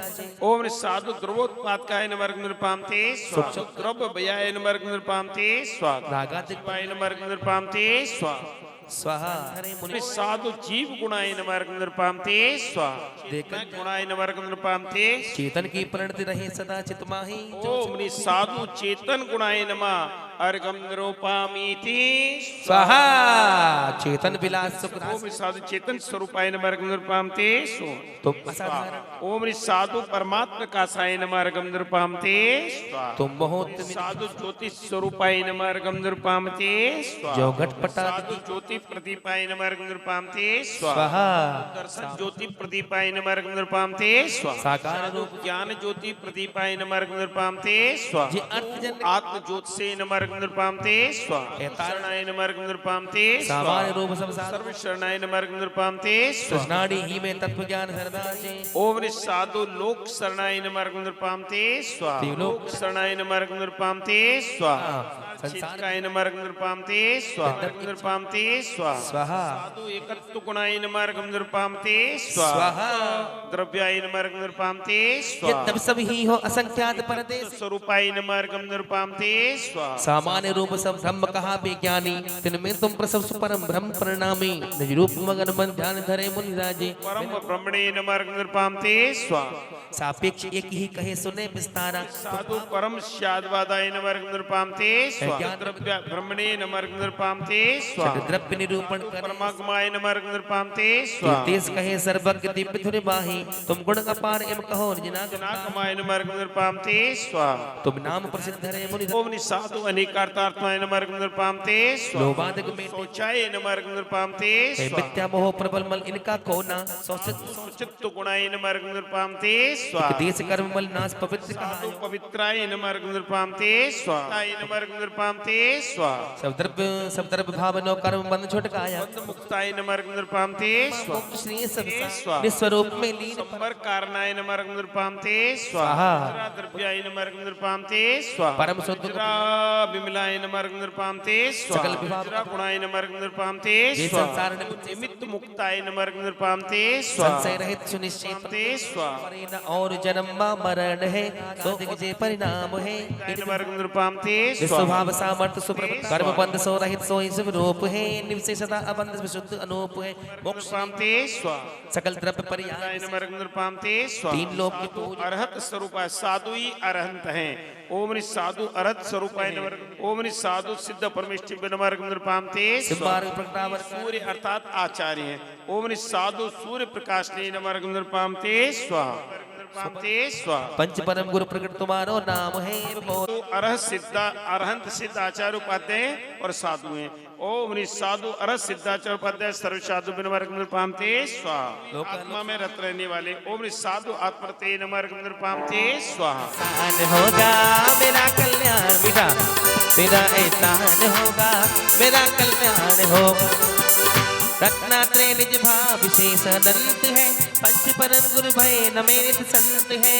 ओम साधु ध्रुवोत्पादकाय नमः निर्पाम ते स्वाहा द्रव्य भयाय नमः निर्पाम ते स्वाहा रागादिक पाय नमः निर्पाम ते स्वाहा स्वाहा हरे मुनि साधु जीव गुणाय नमः निर्पाम ते स्वाहा देखन गुणाय नमः निर्पाम ते चेतन की परिणति रहे सदा चित माही ओम साधु चेतन गुणाय नमः अर्घम निरूपामीति स्वाहा चेतन विलास सुख ओम साधु चेतन स्वरूपाय नमः निर्पाम ते स्वाहा तुम असाधारण ओम साधु परमात्मा कासाय नमः अर्घम निरूपाम ते स्वाहा तुम बहुत साधु ज्योति स्वरूपाय नमः अर्घम निरूपाम ते स्वाहा जो घटपटा साधु ज्योति प्रदीपाय नमः अर्घम निरूपाम ते स्वाहा स्वाहा दर्शन ज्योति प्रदीपाय नमः अर्घम निरूपाम ते स्वाहा साकार रूप ज्ञान ज्योति प्रदीपाय नमः अर्घम निरूपाम ते स्वाहा जे अर्थ जन आत्म ज्योत से नमः अर्घम निरूपाम ते स्वाहा शरणाय नमः अर्घम निरूपाम ते सामान्य रूप सब सर्व शरणाय नमः अर्घम निरूपाम ते स्वाहा कृष्णाड़ी ही में तत्व ज्ञान हरदासे ओम साधु लोक शरणाय नमः अर्घम निरूपाम ते स्वाहा लोक शरणाय नमः अर्घम निरूपाम ते स्वाहा संसारकाय नमः अर्घम निरूपाम ते स्वाहा निरूपाम ते स्वाहा स्वाहा साधु एकत्व गुणाय नमः अर्घम निरूपाम ते स्वाहा स्वाहा द्रव्याय नमः अर्घम निरूपाम ते स्वाहा यद्यपि सब ही हो असंख्यात परदेश स्वरूपाय नमः अर्घम निरूपाम ते स्वाहा सामान्य रूप सब ब्रह्म कहा विज्ञानी तिनमें तुम प्रसव सुपरम ब्रह्म परिणामी निज रूप मगन मन ध्यान धरे मुनि राजे परम ब्रह्मणे नमः अर्घम निरूपाम ते स्वाहा सापेक्ष एक ही कहे सुने विस्तारा साधु परम स्याद्वादाय नमः अर्घम निरूपाम ते स्वाहा द्रव्य ब्रह्मणे नमः अर्घम निरूपाम ते स्वाहा द्रव्य निरूपण कर परमात्माय नमः अर्घम निरूपाम ते स्वाहा देश कहे सर्वज्ञ दिव्य धुर बाही तुम गुण अपार एम कहो जना जनाकमाय नमः अर्घम निरूपाम ते स्वाहा तुम नाम प्रसिद्ध हरे मुनि ओम साधु अनेकार्थात्माय नमः अर्घम निरूपाम ते स्वाहा लोबादक में शौचाय नमः अर्घम निरूपाम ते स्वाहा मिथ्या मोह प्रबल मल इनका कोना सौचित चित्त गुणाय नमः अर्घम निरूपाम ते स्वाहा देश कर्म मल नाश पवित्र कहा साधु पवित्राय नमः अर्घम निरूपाम ते स्वाहा नमः अर्घम निरूपाम ते स्वाहा सब द्रव्य भाव नो कर्म बंध छुटकाया मुक्ताय नमः अर्घम निरूपाम ते स्वाहा मुक्त श्री सब स्वाहा निस्वरूप में लीन संबर कारणाय नमः अर्घम निरूपाम ते स्वाहा स्वाहा द्रव्याय नमः अर्घम निरूपाम ते स्वाहा परम शुद्ध जरा विमलाय नमः अर्घम निरूपाम ते स्वाहा सकल विभाव जरा गुणाय नमः अर्घम निरूपाम ते ये स्वाहा संसार निमित्त मुक्ताय नमः अर्घम निरूपाम ते स्वाहा संशय रहित सुनिश्चित ते स्वाहा परिण और जन्म मरण है तो दिग्जय परिणाम है नमः अर्घम निरूपाम ते स्वाहा स्वभाव सामर्थ्य सुप्रभ कर्म बंध सो रहित सोई सब रूप है निविशेषता अबंध विशुद्ध अनूप है मोक्ष निरूपाम ते स्वाहा सकल द्रव्य पर्याय नमः अर्घम निरूपाम ते स्वाहा तीन लोक की पूज अरहत स्वरूप है साधु ही अरहंत हैं ओम नि साधु अरहत स्वरूपाय नमः ओम नि साधु सिद्ध परमेष्टि नमः अर्घम निरूपाम ते सिंहार प्रगटावर सूर्य अर्थात आचार्य हैं ओम नि साधु सूर्य प्रकाश ने नमः अर्घम निरूपाम ते स्वाहा ते स्वाहा पंच परम गुरु प्रकट तुम्हारो नाम है बोल अरहत सिद्ध अरहंत सिद्ध आचार्य उपाध्याय और साधु हैं ओम नि साधु अरहत सिद्धाचार्य उपाध्याय सर्व साधु नमः अर्घम निरूपाम ते स्वाहा आत्मा में रत रहने वाले ओम नि साधु आत्मते नमः अर्घम निरूपाम ते स्वाहा एहसान होगा मेरा कल्याण बेटा मेरा एहसान होगा मेरा कल्याण होगा रखना त्रे निज भाव विशेष अनंत है पंच परम गुरु भय न मेरे संत है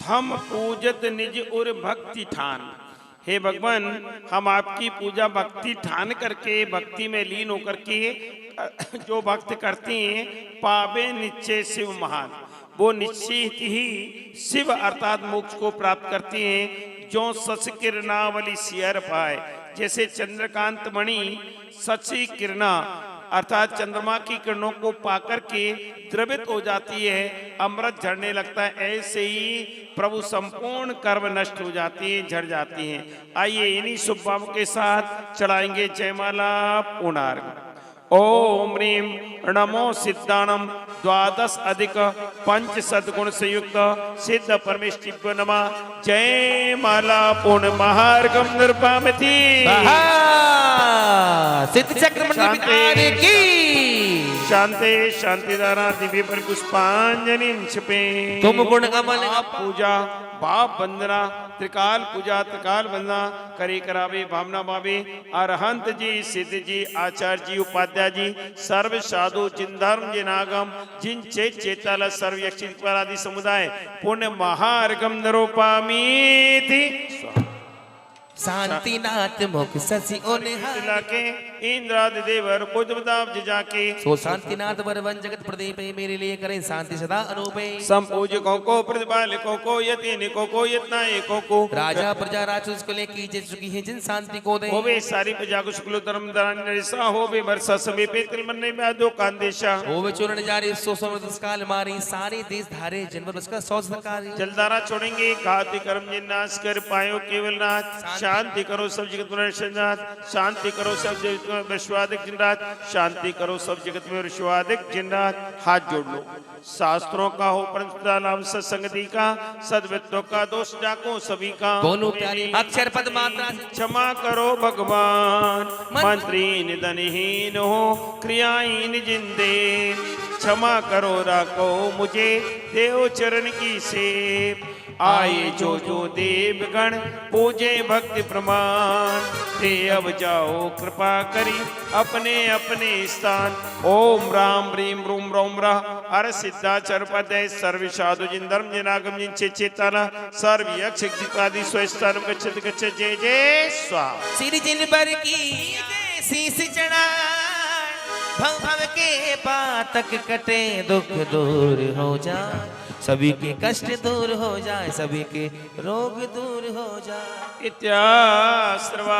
थम पूजत निज उर भक्ति ठान। हे भगवान, हम आपकी पूजा भक्ति ठान करके, भक्ति में लीन होकर के जो भक्त करते हैं, पावे निश्चय शिव महान, वो निश्चित ही शिव अर्थात मोक्ष को प्राप्त करते हैं। जो सच किरणावली सियर पाए, जैसे चंद्रकांत मणि सची किरणा अर्थात चंद्रमा की किरणों को पाकर के द्रवित हो जाती है, अमृत झड़ने लगता है, ऐसे ही प्रभु संपूर्ण कर्म नष्ट हो जाती है, झड़ जाती हैं। आइए इन्हीं शुभ भाव के साथ चढ़ाएंगे जयमाला पूर्णार्घ। ओम ह्रीम नमो सिद्धाणम द्वादश अधिक पंच सद्गुण संयुक्त सिद्ध परमेष्टिभ्यो नमः। जय माला पूर्ण महार्घम निर्पामिति। सिद्ध चक्र मंडल की शांति शांति दारा दिव्य पर पुष्पांजलि छिपे। तुम गुण अमल पूजा भाव वंदना त्रिकाल पूजा त्रिकाल वंदना करे करावे भावना भावे अरहंत जी सिद्ध जी आचार्य जी उपाध्याय जी सर्व साधु जिन धर्म जिन आगम जिन चेताल सर्व यक्षित आदि समुदाय पुण्य महार्घम नरोपामी थी। शांतिनाथ मुख ससी के इंद्रादि देवर कुतुबदाब जाके सो शांतिनाथ वरवन जगत प्रदीप मेरे लिए करें शांति सदा अनुपे। संपूजकों को प्रतिपालकों को यतीनिकों को यत्नायकों को राजा प्रजा राजस को लेकी जे चुकी है जिन शांति को दे। होवे सारी प्रजा को शुक्ल धर्म दान नरिसा होवे वर्षा समय पे तिलमन्ने में आदो कांदेशा होवे चूर्ण जारी सो समृद्ध काल मारी सारे देश धारे जन्म उसका सौ सरकारी जलधारा छोड़ेंगे घाति कर्म जिन नाश कर पायो केवल नाथ। शांति करो सब जगत में नाथ, शांति करो सब जगत में विश्वादिक जिन रात, शांति करो सब जगत में विश्वादिक जिन रात। हाथ जोड़ लो। शास्त्रों का हो परम सत्संगति का सद्वित्तों का दोष जाको सभी का बोलो प्यारी अक्षर पद मात्रा क्षमा करो भगवान। मंत्री निधनहीन हो क्रियाहीन जिंदे क्षमा करो राखो मुझे देव चरण की सेव। आए जो देवगण पूजे भक्ति प्रमाण ते अब जाओ कृपा करी अपने अपने स्थान। ओम राम ह्रीम रूम रोम रा हर सिद्धाचर पदय सर्व साधु जिन धर्म जिन आगम जिन चेताना सर्व यक्ष जितादि स्वस्थान गच्छत गच्छत जय जय स्वाहा। सिर जिन पर की शीश चढ़ा भव भव के पातक कटे दुख दूर हो जाए सभी के कष्ट दूर हो जाए सभी के रोग दूर हो जाए। इत्याश्रवा